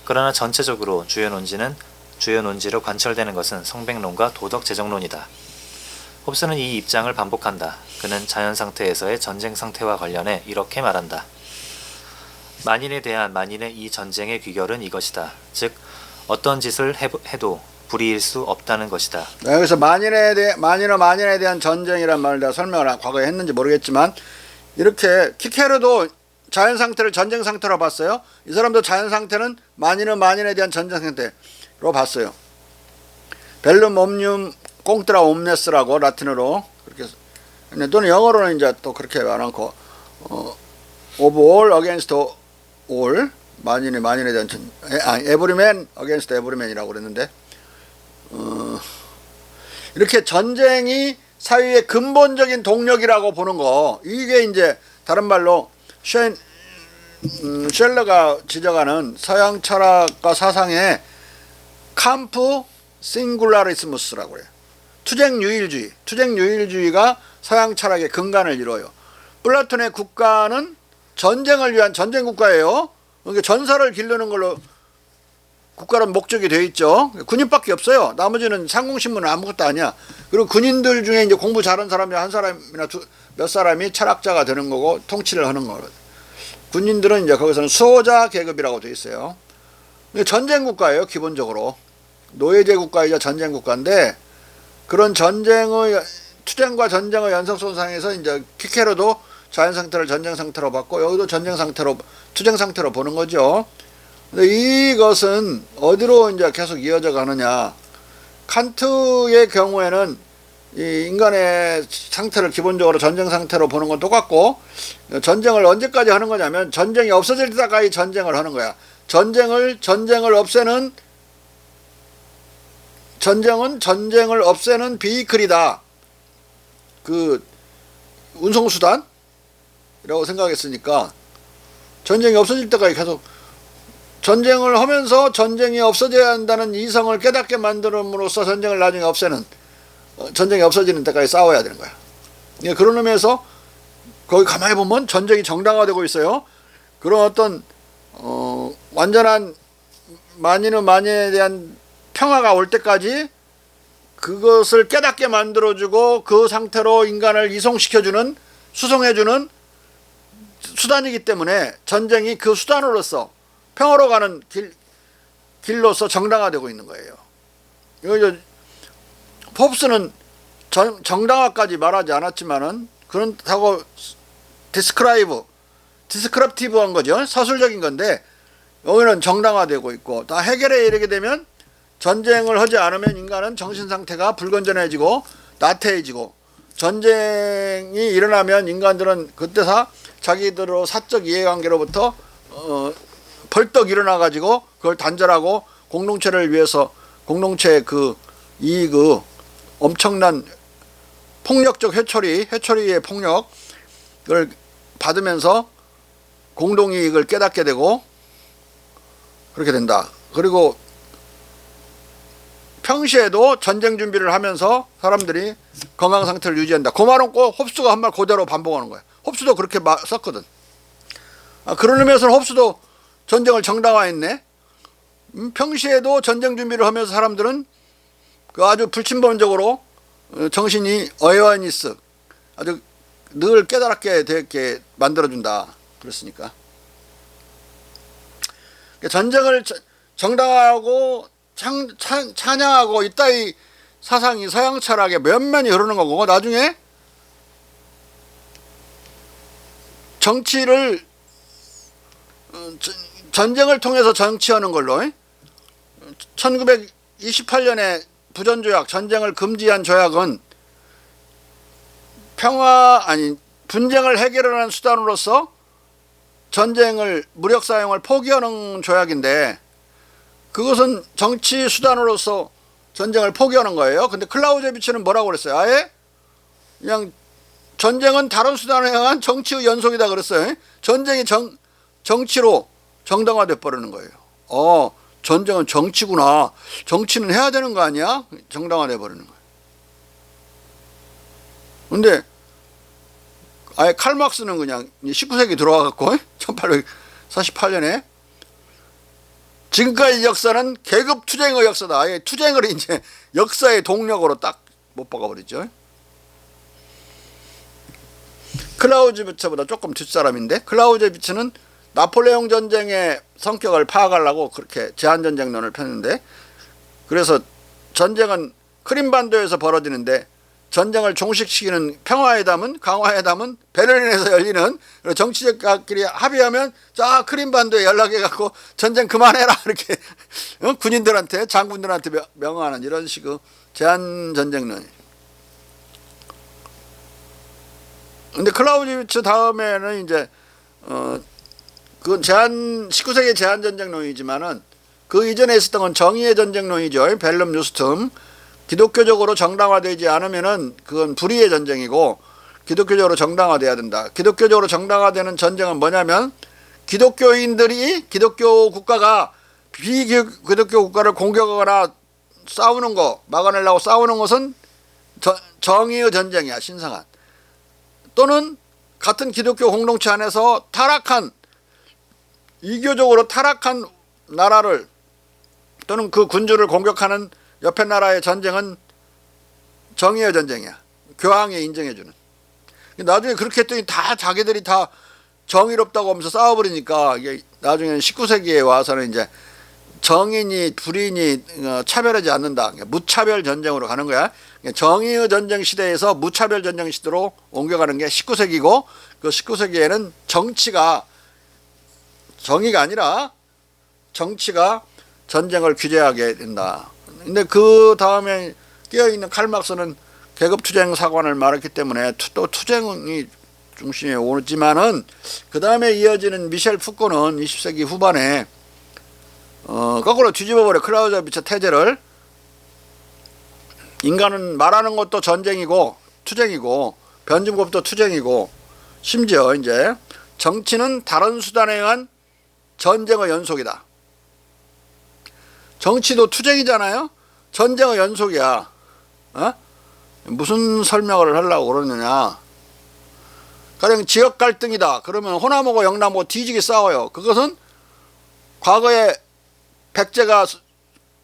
그러나 전체적으로 주요 논지로 관철되는 것은 성백론과 도덕 재정론이다. 홉스는 이 입장을 반복한다. 그는 자연상태에서의 전쟁상태와 관련해 이렇게 말한다. 만인에 대한 만인의 이 전쟁의 귀결은 이것이다. 즉 어떤 짓을 해도 불이일 수 없다는 것이다. 여기서 만인에 대한 전쟁이란 말을 내가 설명을 과거에 했는지 모르겠지만, 이렇게 키케르도 자연 상태를 전쟁 상태로 봤어요. 이 사람도 자연 상태는 만인에 대한 전쟁 상태로 봤어요. 벨룸 옴뇸 꽁트라 옴네스라고 라틴어로 그렇게, 또는 영어로는 이제 또 그렇게 말하고 of all against all, 만인에 대한 every man against every man이라고 그랬는데, 이렇게 전쟁이 사회의 근본적인 동력이라고 보는 거, 이게 이제 다른 말로 쉘러가 지적하는 서양 철학과 사상의 캄프 싱굴라리스무스라고 그래요. 투쟁유일주의가 서양 철학의 근간을 이뤄요. 플라톤의 국가는 전쟁을 위한 전쟁 국가예요. 그러니까 전사를 기르는 걸로 국가는 목적이 되어 있죠. 군인밖에 없어요. 나머지는 상공신문은 아무것도 아니야. 그리고 군인들 중에 이제 공부 잘하는 사람이 한 사람이나 몇 사람이 철학자가 되는 거고 통치를 하는 거거든. 군인들은 이제 거기서는 수호자 계급이라고 되어 있어요. 전쟁 국가예요, 기본적으로. 노예제 국가이자 전쟁 국가인데, 그런 투쟁과 전쟁의 연속선상에서 이제 키케르도 자연 상태를 전쟁 상태로 봤고, 여기도 투쟁 상태로 보는 거죠. 근데 이것은 어디로 이제 계속 이어져 가느냐. 칸트의 경우에는 이 인간의 상태를 기본적으로 전쟁 상태로 보는 건 똑같고, 전쟁을 언제까지 하는 거냐면 전쟁이 없어질 때까지 전쟁을 하는 거야. 전쟁을 없애는 비이클이다. 그 운송수단이라고 생각했으니까 전쟁이 없어질 때까지 계속 전쟁을 하면서 전쟁이 없어져야 한다는 이성을 깨닫게 만들음으로써 전쟁을 나중에 전쟁이 없어지는 때까지 싸워야 되는 거야. 그런 의미에서 거기 가만히 보면 전쟁이 정당화되고 있어요. 그런 어떤 완전한 만인의 만인에 대한 평화가 올 때까지 그것을 깨닫게 만들어주고 그 상태로 인간을 이송시켜주는, 수송해주는 수단이기 때문에 전쟁이 그 수단으로서 평화로 가는 길로서 정당화되고 있는 거예요. 이거 포브스는 정당화까지 말하지 않았지만은 그렇다고 디스크립티브한 거죠. 서술적인 건데 여기는 정당화되고 있고, 다 해결에 이르게 되면 전쟁을 하지 않으면 인간은 정신 상태가 불건전해지고 나태해지고, 전쟁이 일어나면 인간들은 그때서 자기들의 사적 이해관계로부터 벌떡 일어나 가지고 그걸 단절하고 공동체를 위해서 공동체의 그 이익의 엄청난 폭력적 회초리의 폭력을 받으면서 공동이익을 깨닫게 되고 그렇게 된다. 그리고 평시에도 전쟁 준비를 하면서 사람들이 건강 상태를 유지한다. 그 말은 꼭 홉스가 한 말 그대로 반복하는 거야. 홉스도 그렇게 썼거든. 그런 의미에서는 홉스도 전쟁을 정당화했네. 평시에도 전쟁 준비를 하면서 사람들은 그 아주 불침번적으로 정신이 어웨어니스, 아주 늘 깨달게 되게 만들어준다. 그렇으니까 전쟁을 정당화하고 찬양하고 이따위 사상이 서양 철학에 면면이 흐르는 거고, 나중에 정치를 전쟁을 통해서 정치하는 걸로 1928년에 부전조약, 전쟁을 금지한 조약은 분쟁을 해결하는 수단으로서 전쟁을, 무력 사용을 포기하는 조약인데, 그것은 정치 수단으로서 전쟁을 포기하는 거예요. 근데 클라우제비츠는 뭐라고 그랬어요? 아예 그냥 전쟁은 다른 수단에 의한 정치의 연속이다 그랬어요. 전쟁이 정치로 정당화돼 버리는 거예요. 전쟁은 정치구나. 정치는 해야 되는 거 아니야? 정당화돼 버리는 거예요. 근데 아예 칼막스는 그냥 19세기 들어와갖고 1848년에 지금까지 역사는 계급 투쟁의 역사다. 아예 투쟁을 이제 역사의 동력으로 딱 못 박아버리죠. 클라우제비츠보다 조금 뒷사람인데, 클라우제비츠는 나폴레옹 전쟁의 성격을 파악하려고 그렇게 제한전쟁론을 폈는데, 그래서 전쟁은 크림반도에서 벌어지는데 전쟁을 종식시키는 평화회담은, 강화회담은 베를린에서 열리는, 정치적끼리 합의하면 자 크림반도에 연락해갖고 전쟁 그만해라 이렇게 군인들한테, 장군들한테 명하는 이런 식의 제한전쟁론. 근데 클라우제비츠 다음에는 이제 그건 19세기 제한전쟁론이지만은 그 이전에 있었던 건 정의의 전쟁론이죠. 벨름 뉴스툼. 기독교적으로 정당화되지 않으면은 그건 불의의 전쟁이고 기독교적으로 정당화돼야 된다. 기독교적으로 정당화되는 전쟁은 뭐냐면, 기독교인들이 기독교 국가가 비기독교 국가를 공격하거나 싸우는 거, 막아내려고 싸우는 것은 정의의 전쟁이야. 신성한. 또는 같은 기독교 공동체 안에서 이교적으로 타락한 나라를 또는 그 군주를 공격하는 옆에 나라의 전쟁은 정의의 전쟁이야. 교황이 인정해주는. 나중에 그렇게 했더니 다 자기들이 다 정의롭다고 하면서 싸워버리니까 이게 나중에는 19세기에 와서는 이제 정인이 불인이 차별하지 않는다. 무차별 전쟁으로 가는 거야. 정의의 전쟁 시대에서 무차별 전쟁 시대로 옮겨가는 게 19세기고, 그 19세기에는 정치가, 정의가 아니라 정치가 전쟁을 규제하게 된다. 근데 그 다음에 끼어있는 칼막스는 계급투쟁 사관을 말했기 때문에 또 투쟁이 중심에 오지만은, 그 다음에 이어지는 미셸 푸코는 20세기 후반에 거꾸로 뒤집어버려. 클라우제비츠 태제를. 인간은 말하는 것도 전쟁이고 투쟁이고 변증법도 투쟁이고, 심지어 이제 정치는 다른 수단에 의한 전쟁의 연속이다. 정치도 투쟁이잖아요. 전쟁의 연속이야. 무슨 설명을 하려고 그러느냐. 가령 지역 갈등이다. 그러면 호남하고 영남하고 뒤지게 싸워요. 그것은 과거에 백제가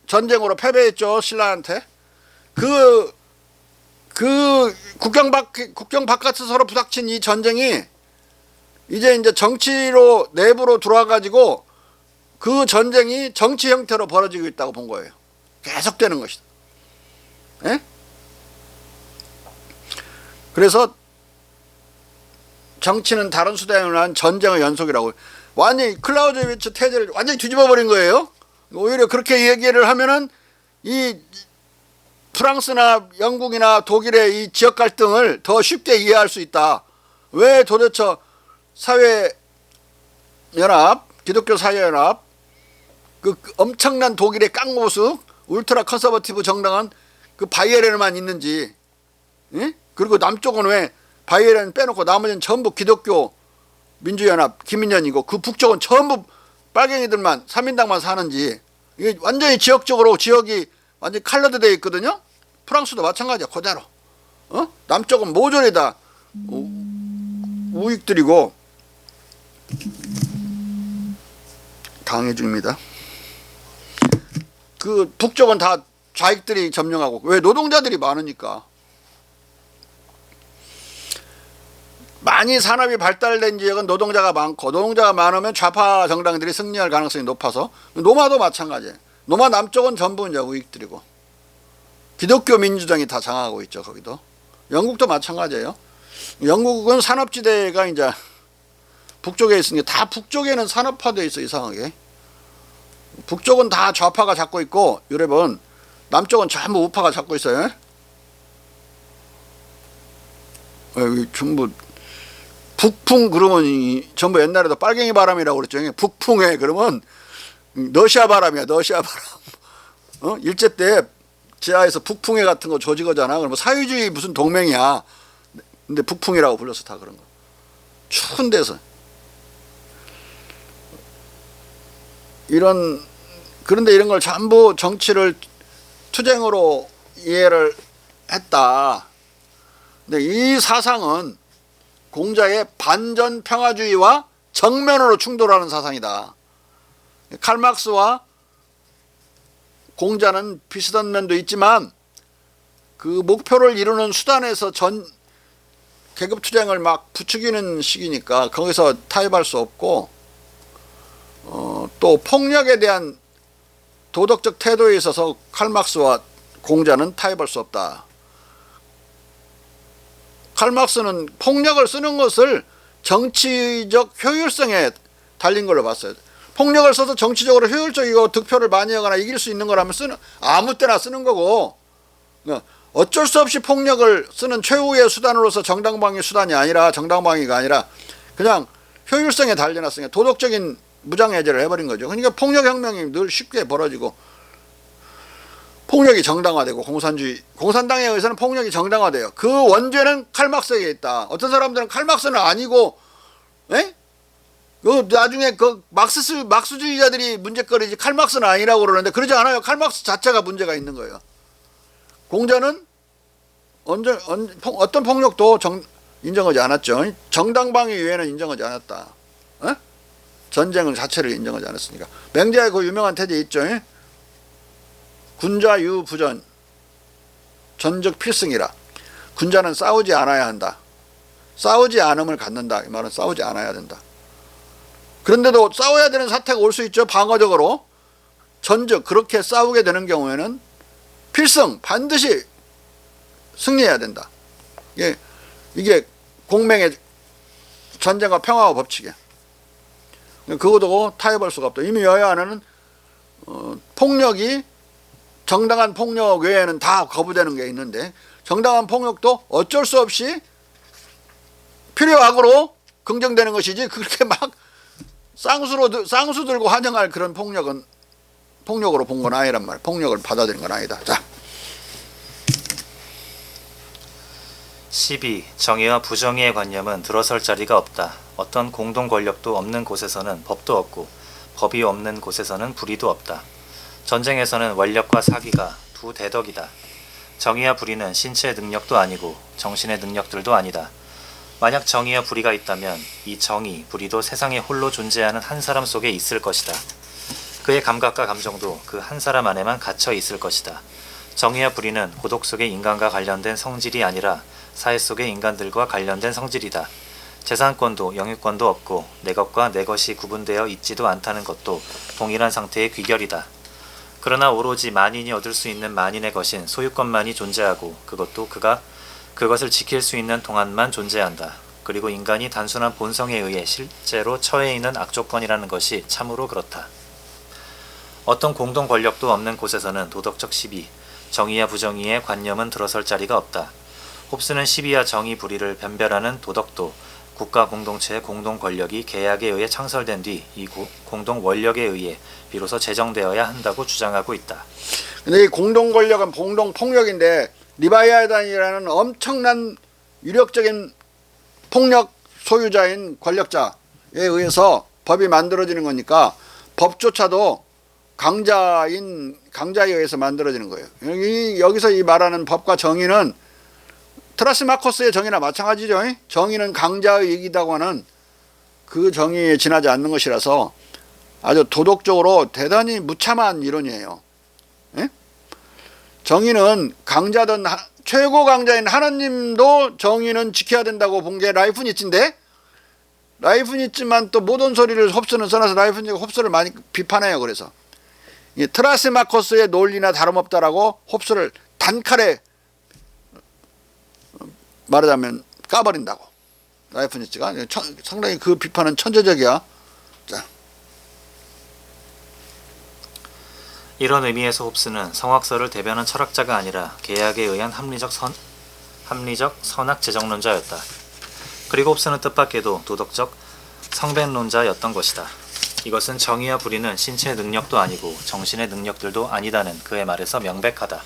전쟁으로 패배했죠. 신라한테. 그 국경 바깥에서 서로 부닥친 이 전쟁이 이제 정치로 내부로 들어와가지고 그 전쟁이 정치 형태로 벌어지고 있다고 본 거예요. 계속되는 것이다. 예? 그래서 정치는 다른 수단으로 한 전쟁의 연속이라고. 완전히 클라우제위츠 테제를 완전히 뒤집어 버린 거예요. 오히려 그렇게 얘기를 하면은 이 프랑스나 영국이나 독일의 이 지역 갈등을 더 쉽게 이해할 수 있다. 왜 도대체 사회연합, 기독교 사회연합, 그 엄청난 독일의 깡모습, 울트라 컨서버티브 정당한 그 바이에른만 있는지, 예? 그리고 남쪽은 왜 바이에른 빼놓고 나머지는 전부 기독교 민주연합, 김인연이고 그 북쪽은 전부 빨갱이들만 3인당만 사는지. 이게 완전히 지역적으로 지역이 완전히 칼라드 되어 있거든요. 프랑스도 마찬가지야. 그대로. 남쪽은 모조리 다 우익들이고 강해 중입니다. 그 북쪽은 다 좌익들이 점령하고. 왜? 노동자들이 많으니까. 많이 산업이 발달된 지역은 노동자가 많고, 노동자가 많으면 좌파 정당들이 승리할 가능성이 높아서. 노마도 마찬가지예요. 노마 남쪽은 전부 이제 우익들이고 기독교 민주정이 다 장악하고 있죠. 거기도. 영국도 마찬가지예요. 영국은 산업지대가 이제 북쪽에 있으니까 다 북쪽에는 산업화되어 있어. 이상하게 북쪽은 다 좌파가 잡고 있고 유럽은 남쪽은 전부 우파가 잡고 있어요. 여기 전부 북풍 그러면 전부 옛날에도 빨갱이 바람이라고 그랬죠. 북풍에 그러면 러시아 바람이야. 러시아 바람. 일제 때 지하에서 북풍해 같은 거 조지거잖아. 그러면 사회주의 무슨 동맹이야. 근데 북풍이라고 불러서 다 그런 거. 추운 데서. 그런데 이런 걸 전부 정치를 투쟁으로 이해를 했다. 근데 이 사상은 공자의 반전 평화주의와 정면으로 충돌하는 사상이다. 칼막스와 공자는 비슷한 면도 있지만 그 목표를 이루는 수단에서 계급투쟁을 막 부추기는 시기니까 거기서 타협할 수 없고, 또 폭력에 대한 도덕적 태도에 있어서 칼막스와 공자는 타협할 수 없다. 칼막스는 폭력을 쓰는 것을 정치적 효율성에 달린 걸로 봤어요. 폭력을 써서 정치적으로 효율적이고 득표를 많이 하거나 이길 수 있는 거라면 아무 때나 쓰는 거고, 어쩔 수 없이 폭력을 쓰는 최후의 수단으로서 정당방위 수단이 아니라, 정당방위가 아니라 그냥 효율성에 달려놨으니까 도덕적인 무장해제를 해버린 거죠. 그러니까 폭력혁명이 늘 쉽게 벌어지고 폭력이 정당화되고, 공산당에 의해서는 폭력이 정당화돼요. 그 원죄는 칼막스에 있다. 어떤 사람들은 칼막스는 아니고, 나중에 막스주의자들이 문제거리지 칼막스는 아니라고 그러는데 그러지 않아요. 칼막스 자체가 문제가 있는 거예요. 공자는 어떤 폭력도 인정하지 않았죠. 정당방위 외에는 인정하지 않았다. 전쟁을 자체를 인정하지 않았으니까. 맹자의 그 유명한 태제 있죠. 군자유 부전, 전적 필승이라. 군자는 싸우지 않아야 한다. 싸우지 않음을 갖는다. 이 말은 싸우지 않아야 된다. 그런데도 싸워야 되는 사태가 올 수 있죠. 방어적으로. 전적, 그렇게 싸우게 되는 경우에는 필승, 반드시 승리해야 된다. 이게 공맹의 전쟁과 평화와 법칙이야. 그것도 타협할 수가 없다. 이미 여야는 폭력이 정당한 폭력 외에는 다 거부되는 게 있는데, 정당한 폭력도 어쩔 수 없이 필요악으로 긍정되는 것이지, 그렇게 막 쌍수 들고 환영할 그런 폭력은 폭력으로 본 건 아니란 말이야. 폭력을 받아들인 건 아니다. 자. 12. 정의와 부정의의 관념은 들어설 자리가 없다. 어떤 공동 권력도 없는 곳에서는 법도 없고, 법이 없는 곳에서는 불의도 없다. 전쟁에서는 원력과 사기가 두 대덕이다. 정의와 불의는 신체의 능력도 아니고 정신의 능력들도 아니다. 만약 정의와 불의가 있다면 이 정의, 불의도 세상에 홀로 존재하는 한 사람 속에 있을 것이다. 그의 감각과 감정도 그 한 사람 안에만 갇혀 있을 것이다. 정의와 불의는 고독 속의 인간과 관련된 성질이 아니라 사회 속의 인간들과 관련된 성질이다. 재산권도 영유권도 없고 내 것과 내 것이 구분되어 있지도 않다는 것도 동일한 상태의 귀결이다. 그러나 오로지 만인이 얻을 수 있는 만인의 것인 소유권만이 존재하고 그것도 그가 그것을 지킬 수 있는 동안만 존재한다. 그리고 인간이 단순한 본성에 의해 실제로 처해 있는 악조건이라는 것이 참으로 그렇다. 어떤 공동 권력도 없는 곳에서는 도덕적 시비, 정의와 부정의의 관념은 들어설 자리가 없다. 홉스는 시비와 정의 불의를 변별하는 도덕도 국가 공동체의 공동 권력이 계약에 의해 창설된 뒤 이 공동 원력에 의해 비로소 제정되어야 한다고 주장하고 있다. 근데 이 공동 권력은 공동 폭력인데 리바이아단이라는 엄청난 유력적인 폭력 소유자인 권력자에 의해서 법이 만들어지는 거니까 법조차도 강자에 의해서 만들어지는 거예요. 여기서 이 말하는 법과 정의는 트라스마커스의 정의나 마찬가지죠. 정의는 강자의 이기다고 하는 그 정의에 지나지 않는 것이라서 아주 도덕적으로 대단히 무참한 이론이에요. 예? 정의는 강자든 최고 강자인 하나님도 정의는 지켜야 된다고 본 게 라이프니츠인데, 라이프니츠만 또 모든 소리를 홉스는 써놔서 라이프니츠가 홉스를 많이 비판해요. 그래서 이 트라스마커스의 논리나 다름없다라고 홉스를 단칼에 말하자면 까버린다고. 라이프니츠가 상당히 그 비판은 천재적이야. 자. 이런 의미에서 홉스는 성악설을 대변한 철학자가 아니라 계약에 의한 합리적 선악 제정론자였다. 그리고 홉스는 뜻밖에도 도덕적 성변론자였던 것이다. 이것은 정의와 불의는 신체의 능력도 아니고 정신의 능력들도 아니다는 그의 말에서 명백하다.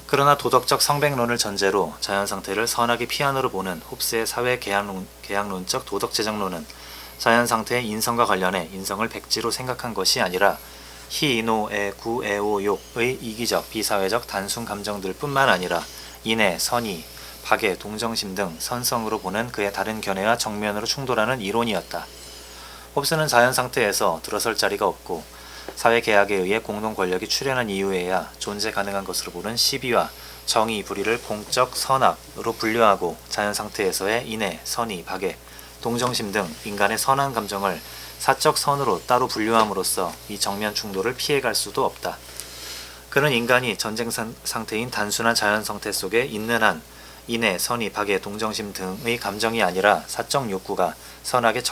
그러나 도덕적 성백론을 전제로 자연상태를 선악의 피안으로 보는 홉스의 사회 계약론적 도덕제정론은 자연상태의 인성과 관련해 인성을 백지로 생각한 것이 아니라 희, 노, 애, 구, 애오, 욕의 이기적, 비사회적 단순 감정들 뿐만 아니라 인애, 선의, 박애, 동정심 등 선성으로 보는 그의 다른 견해와 정면으로 충돌하는 이론이었다. 홉스는 자연상태에서 들어설 자리가 없고 사회 계약에 의해 공동 권력이 출현한 이후에야 존재 가능한 것으로 보는 시비와 정의, 불의를 공적 선악으로 분류하고 자연 상태에서의 인애, 선의, 박애, 동정심 등 인간의 선한 감정을 사적 선으로 따로 분류함으로써 이 정면 충돌을 피해갈 수도 없다. 그는 인간이 전쟁 상태인 단순한 자연 상태 속에 있는 한 인애, 선의, 박애, 동정심 등의 감정이 아니라 사적 욕구가 선악의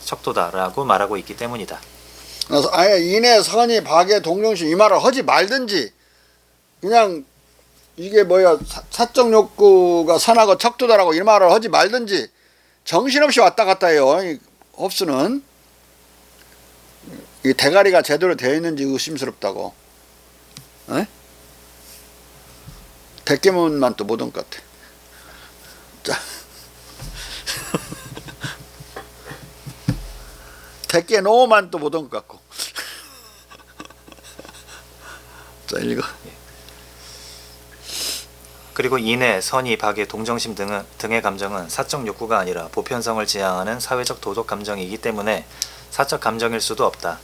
척도다라고 말하고 있기 때문이다. 그래서 아예 인애, 선의, 박애, 동정심 이 말을 하지 말든지 그냥 이게 뭐야 사적 욕구가 선하고 척도다라고 이 말을 하지 말든지 정신없이 왔다 갔다 해요. 이 홉스는 이 대가리가 제대로 되어 있는지 의심스럽다고. 에? 대깨문만 또 못 온 것 같아. 자. 대깨 노만 또 못 온 것 같고. 자, 읽어. 그리고 인애, 선의, 박애, 동정심 등의 감정은 사적 욕구가 아니라 보편성을 지향하는 사회적 도덕 감정이기 때문에 사적 감정일 수도 없다.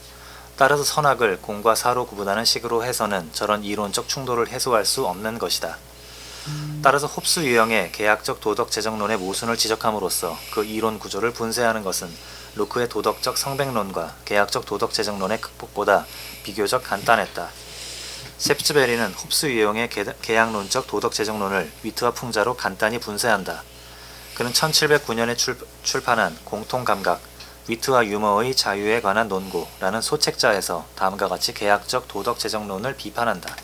따라서 선악을 공과 사로 구분하는 식으로 해서는 저런 이론적 충돌을 해소할 수 없는 것이다. 따라서 홉스 유형의 계약적 도덕 제정론의 모순을 지적함으로써 그 이론 구조를 분쇄하는 것은 로크의 도덕적 성백론과 계약적 도덕 제정론의 극복보다 비교적 간단했다. 셰프츠베리는 홉스 유형의 계약론적 도덕 제정론을 위트와 풍자로 간단히 분쇄한다. 그는 1709년에 출판한 공통감각, 위트와 유머의 자유에 관한 논고라는 소책자에서 다음과 같이 계약적 도덕 제정론을 비판한다.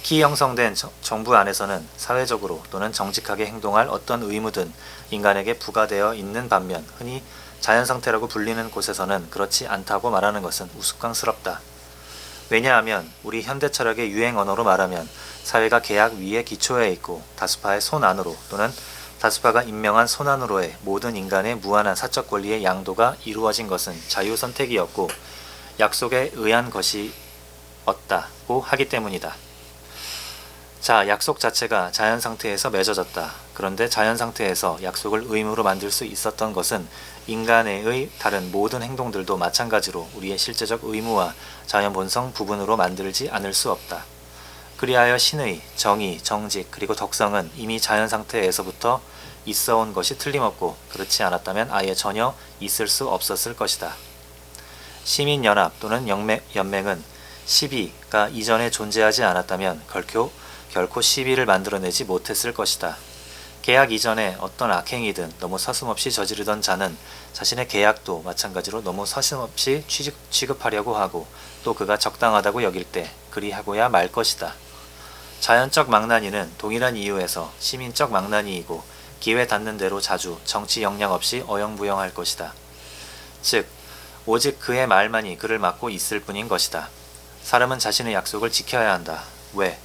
키 형성된 정부 안에서는 사회적으로 또는 정직하게 행동할 어떤 의무든 인간에게 부과되어 있는 반면 흔히 자연상태라고 불리는 곳에서는 그렇지 않다고 말하는 것은 우스꽝스럽다. 왜냐하면 우리 현대철학의 유행 언어로 말하면 사회가 계약 위에 기초해 있고 다수파의 손 안으로 또는 다수파가 임명한 손 안으로의 모든 인간의 무한한 사적 권리의 양도가 이루어진 것은 자유선택이었고 약속에 의한 것이었다고 하기 때문이다. 자, 약속 자체가 자연 상태에서 맺어졌다. 그런데 자연 상태에서 약속을 의무로 만들 수 있었던 것은 인간의 다른 모든 행동들도 마찬가지로 우리의 실제적 의무와 자연 본성 부분으로 만들지 않을 수 없다. 그리하여 신의, 정의, 정직, 그리고 덕성은 이미 자연 상태에서부터 있어온 것이 틀림없고 그렇지 않았다면 아예 전혀 있을 수 없었을 것이다. 시민연합 또는 연맹은 시비가 이전에 존재하지 않았다면 결코 시비를 만들어내지 못했을 것이다. 계약 이전에 어떤 악행이든 너무 서슴없이 저지르던 자는 자신의 계약도 마찬가지로 너무 서슴없이 취급하려고 하고 또 그가 적당하다고 여길 때 그리하고야 말 것이다. 자연적 망나니는 동일한 이유에서 시민적 망나니이고 기회 닿는 대로 자주 정치 역량 없이 어영부영할 것이다. 즉 오직 그의 말만이 그를 막고 있을 뿐인 것이다. 사람은 자신의 약속을 지켜야 한다. 왜?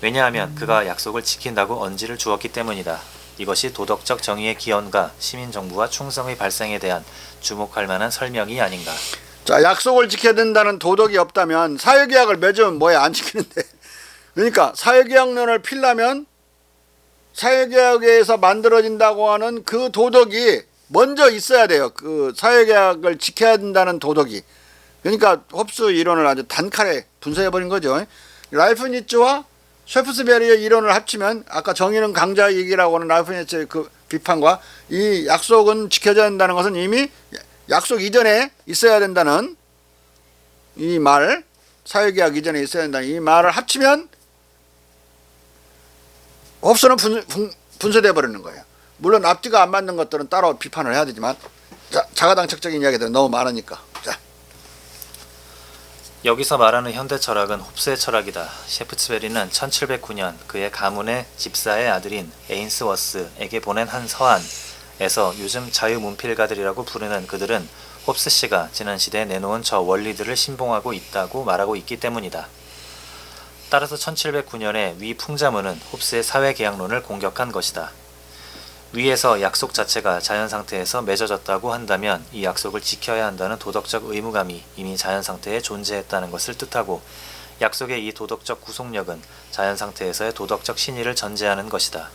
왜냐하면 그가 약속을 지킨다고 언지를 주었기 때문이다. 이것이 도덕적 정의의 기원과 시민정부와 충성의 발생에 대한 주목할 만한 설명이 아닌가. 자, 약속을 지켜야 된다는 도덕이 없다면 사회계약을 맺으면 뭐해, 안 지키는데. 그러니까 사회계약론을 필라면 사회계약에서 만들어진다고 하는 그 도덕이 먼저 있어야 돼요. 그 사회계약을 지켜야 된다는 도덕이. 그러니까 홉스 이론을 아주 단칼에 분석해버린 거죠. 라이프니츠와 셰프스베리의 이론을 합치면 아까 정의는 강자의 얘기라고 하는 라이프니츠의 그 비판과 이 약속은 지켜져야 한다는 것은 이미 약속 이전에 있어야 된다는 이 말, 사회계약 이전에 있어야 된다는 이 말을 합치면 홉스는 분쇄되어 버리는 거예요. 물론 앞뒤가 안 맞는 것들은 따로 비판을 해야 되지만 자가당착적인 이야기들은 너무 많으니까. 자. 여기서 말하는 현대 철학은 홉스의 철학이다. 셰프츠베리는 1709년 그의 가문의 집사의 아들인 에인스워스에게 보낸 한 서한에서 요즘 자유문필가들이라고 부르는 그들은 홉스 씨가 지난 시대에 내놓은 저 원리들을 신봉하고 있다고 말하고 있기 때문이다. 따라서 1709년에 위 풍자문은 홉스의 사회계약론을 공격한 것이다. 위에서 약속 자체가 자연 상태에서 맺어졌다고 한다면 이 약속을 지켜야 한다는 도덕적 의무감이 이미 자연 상태에 존재했다는 것을 뜻하고 약속의 이 도덕적 구속력은 자연 상태에서의 도덕적 신의를 전제하는 것이다.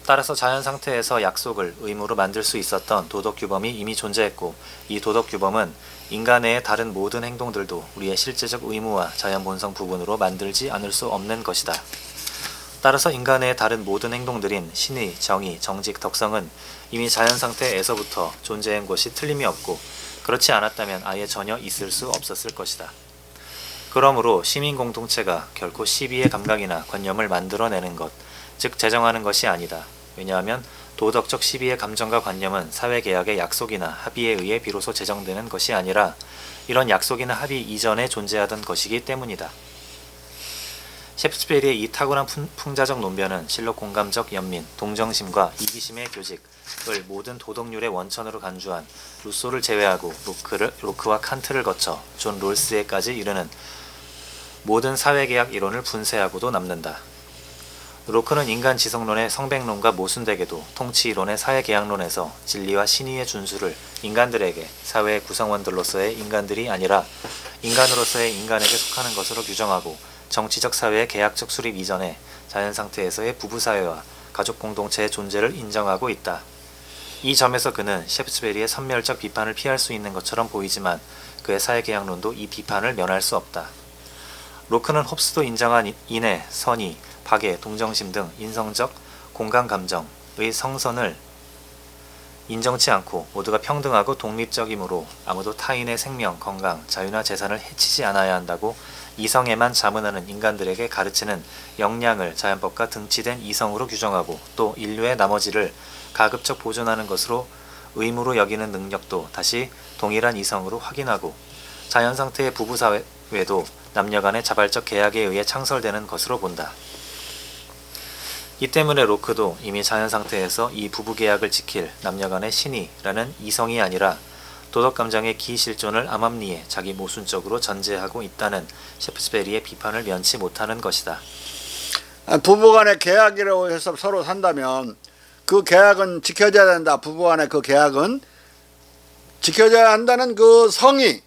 따라서 자연 상태에서 약속을 의무로 만들 수 있었던 도덕 규범이 이미 존재했고 이 도덕 규범은 인간의 다른 모든 행동들도 우리의 실제적 의무와 자연 본성 부분으로 만들지 않을 수 없는 것이다. 따라서 인간의 다른 모든 행동들인 신의, 정의, 정직, 덕성은 이미 자연 상태에서부터 존재한 것이 틀림이 없고 그렇지 않았다면 아예 전혀 있을 수 없었을 것이다. 그러므로 시민 공동체가 결코 시비의 감각이나 관념을 만들어내는 것, 즉 제정하는 것이 아니다. 왜냐하면 도덕적 시비의 감정과 관념은 사회계약의 약속이나 합의에 의해 비로소 제정되는 것이 아니라 이런 약속이나 합의 이전에 존재하던 것이기 때문이다. 셰프스베리의 이 탁월한 풍자적 논변은 실로 공감적 연민, 동정심과 이기심의 교직을 모든 도덕률의 원천으로 간주한 루소를 제외하고 로크와 칸트를 거쳐 존 롤스에까지 이르는 모든 사회계약 이론을 분쇄하고도 남는다. 로크는 인간 지성론의 성백론과 모순되게도 통치이론의 사회계약론에서 진리와 신의의 준수를 인간들에게 사회의 구성원들로서의 인간들이 아니라 인간으로서의 인간에게 속하는 것으로 규정하고 정치적 사회의 계약적 수립 이전에 자연상태에서의 부부사회와 가족공동체의 존재를 인정하고 있다. 이 점에서 그는 셰프스베리의 선멸적 비판을 피할 수 있는 것처럼 보이지만 그의 사회계약론도 이 비판을 면할 수 없다. 로크는 홉스도 인정한 인애, 선의, 박애, 동정심 등 인성적 공감감정의 성선을 인정치 않고 모두가 평등하고 독립적이므로 아무도 타인의 생명, 건강, 자유나 재산을 해치지 않아야 한다고 이성에만 자문하는 인간들에게 가르치는 역량을 자연법과 등치된 이성으로 규정하고 또 인류의 나머지를 가급적 보존하는 것으로 의무로 여기는 능력도 다시 동일한 이성으로 확인하고 자연상태의 부부사회도 남녀간의 자발적 계약에 의해 창설되는 것으로 본다. 이 때문에 로크도 이미 자연상태에서 이 부부계약을 지킬 남녀간의 신의라는 이성이 아니라 도덕감정의 기실존을 암암리에 자기 모순적으로 전제하고 있다는 셰프스베리의 비판을 면치 못하는 것이다. 부부간의 계약이라고 해서 서로 산다면 그 계약은 지켜져야 된다. 부부간의 그 계약은 지켜져야 한다는 그 신의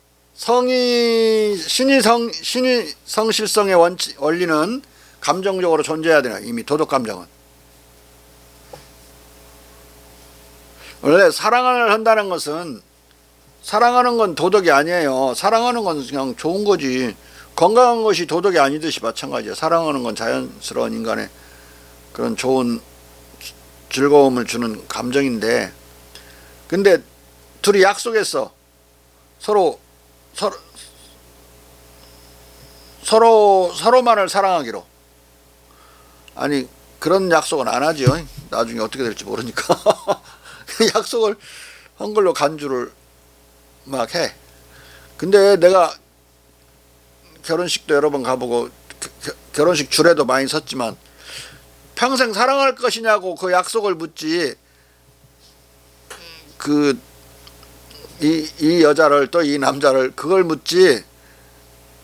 성실성의 원리는 감정적으로 존재해야 되나? 이미 도덕 감정은. 원래 사랑을 한다는 것은, 사랑하는 건 도덕이 아니에요. 사랑하는 건 그냥 좋은 거지. 건강한 것이 도덕이 아니듯이 마찬가지야. 사랑하는 건 자연스러운 인간의 그런 좋은 즐거움을 주는 감정인데, 근데 둘이 약속했어. 서로만을 사랑하기로. 아니, 그런 약속은 안 하지요. 나중에 어떻게 될지 모르니까. 약속을 한 걸로 간주를 막 해. 근데 내가 결혼식도 여러 번 가보고 결혼식 줄에도 많이 섰지만, 평생 사랑할 것이냐고 그 약속을 묻지, 이 여자를 또 이 남자를 그걸 묻지,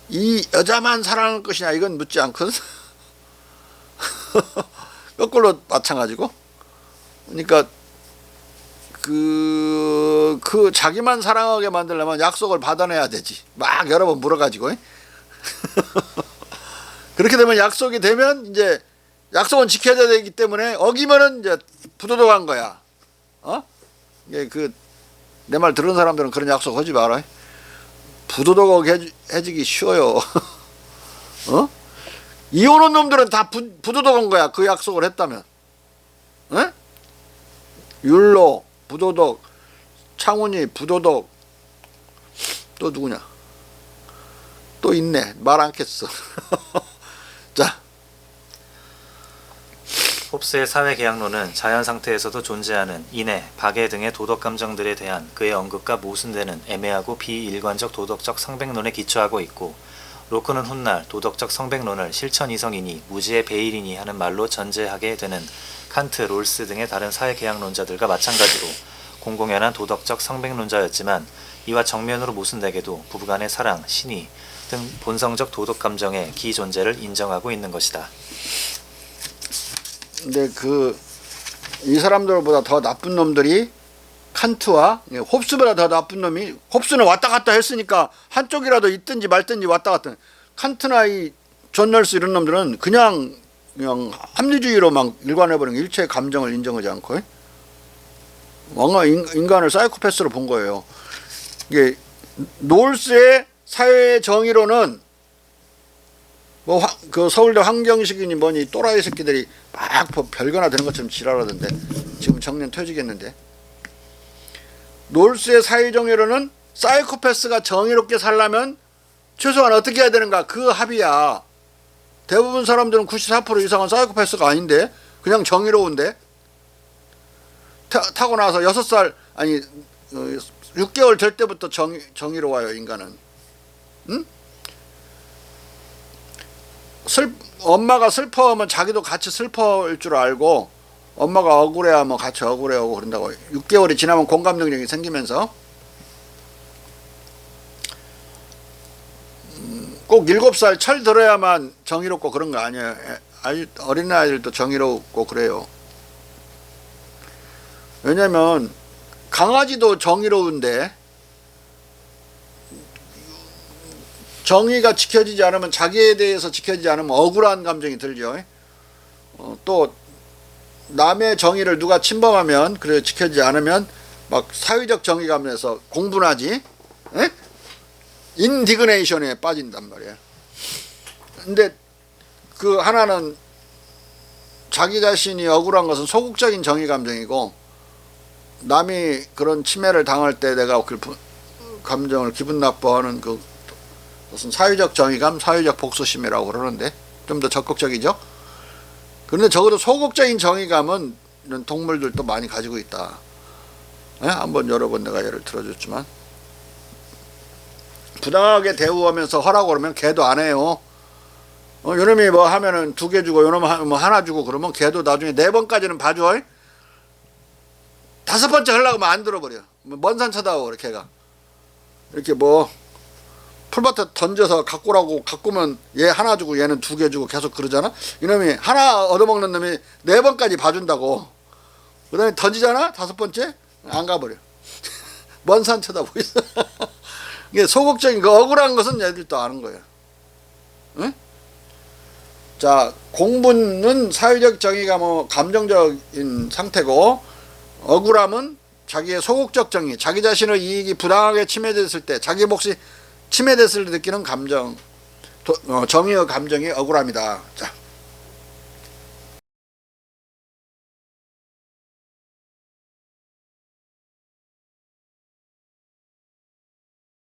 이 여자만 사랑할 것이냐 이건 묻지 않거든. 거꾸로 마찬가지고. 그러니까 그 자기만 사랑하게 만들려면 약속을 받아내야 되지. 막 여러 번 물어가지고. 그렇게 되면 약속이 되면 이제 약속은 지켜야 되기 때문에 어기면은 이제 부도덕한 거야. 이게 내 말 들은 사람들은 그런 약속 하지 마라. 부도덕하게 해지기 쉬워요. 이혼한 놈들은 다 부도덕한 거야. 그 약속을 했다면. 율로 부도덕, 창훈이 부도덕, 또 누구냐? 또 있네. 말 않겠어. 자, 홉스의 사회계약론은 자연 상태에서도 존재하는 인애, 박애 등의 도덕 감정들에 대한 그의 언급과 모순되는 애매하고 비일관적 도덕적 성백론에 기초하고 있고, 로크는 훗날 도덕적 성백론을 실천 이성이니 무지의 배일이니 하는 말로 전제하게 되는 칸트, 롤스 등의 다른 사회계약론자들과 마찬가지로 공공연한 도덕적 성백론자였지만, 이와 정면으로 모순되게도 부부간의 사랑, 신의 등 본성적 도덕 감정의 기존재를 인정하고 있는 것이다. 근데 이 사람들보다 더 나쁜 놈들이 칸트와 홉스보다 더 나쁜 놈이, 홉스는 왔다 갔다 했으니까 한쪽이라도 있든지 말든지 왔다 갔다. 칸트나 이 존 널스 이런 놈들은 그냥 합리주의로만 일관해버린 일체의 감정을 인정하지 않고 뭔가 인간을 사이코패스로 본 거예요. 이게 놀스의 사회 정의로는 그 서울대 황경식이니 뭐니 또라이 새끼들이 막 별거나 되는 것처럼 지랄하던데, 지금 정년 퇴직했는데. 놀스의 사회 정의로는 사이코패스가 정의롭게 살려면 최소한 어떻게 해야 되는가, 그 합의야. 대부분 사람들은 94% 이상은 사이코패스가 아닌데, 그냥 정의로운데. 타고 나서 6살 아니 6개월 될 때부터 정의로워요, 인간은. 응? 엄마가 슬퍼하면 자기도 같이 슬퍼할 줄 알고, 엄마가 억울해하면 같이 억울해하고 그런다고. 6개월이 지나면 공감 능력이 생기면서. 꼭 7살 철 들어야만 정의롭고 그런 거 아니에요. 어린아이들도 정의롭고 그래요. 왜냐면 강아지도 정의로운데, 정의가 지켜지지 않으면, 자기에 대해서 지켜지지 않으면 억울한 감정이 들죠. 또 남의 정의를 누가 침범하면, 그래 지켜지지 않으면 막 사회적 정의감에서 공분하지, 인디그네이션에 빠진단 말이야. 근데 그 하나는 자기 자신이 억울한 것은 소극적인 정의 감정이고, 남이 그런 침해를 당할 때 내가 그 감정을 기분 나빠하는 무슨 사회적 정의감, 사회적 복수심이라고 그러는데 좀 더 적극적이죠. 그런데 적어도 소극적인 정의감은 이런 동물들도 많이 가지고 있다. 한번 여러 번 내가 예를 들어줬지만, 부당하게 대우하면서 하라고 그러면 개도 안 해요. 요놈이 뭐 하면은 2개 주고 요놈 뭐 하나 주고 그러면 개도 나중에 4번까지는 봐줘. 5번째 하려고 하면 안 들어버려. 먼 산 쳐다보고 그래, 개가. 이렇게 뭐 풀밭에 던져서 가꾸라고, 가꾸면 얘 하나 주고 얘는 2개 주고 계속 그러잖아. 이놈이 하나 얻어먹는 놈이 4번까지 봐준다고. 그 다음에 던지잖아. 5번째 안 가버려. 먼 산 쳐다보고 있어. 이게 소극적인 그 억울한 것은 얘들도 아는 거예요. 응? 자, 공분은 사회적 정의가 뭐 감정적인 상태고, 억울함은 자기의 소극적 정의, 자기 자신의 이익이 부당하게 침해됐을 때, 자기 몫이 침해됐을 때 느끼는 감정, 정의의 감정이 억울함이다. 자,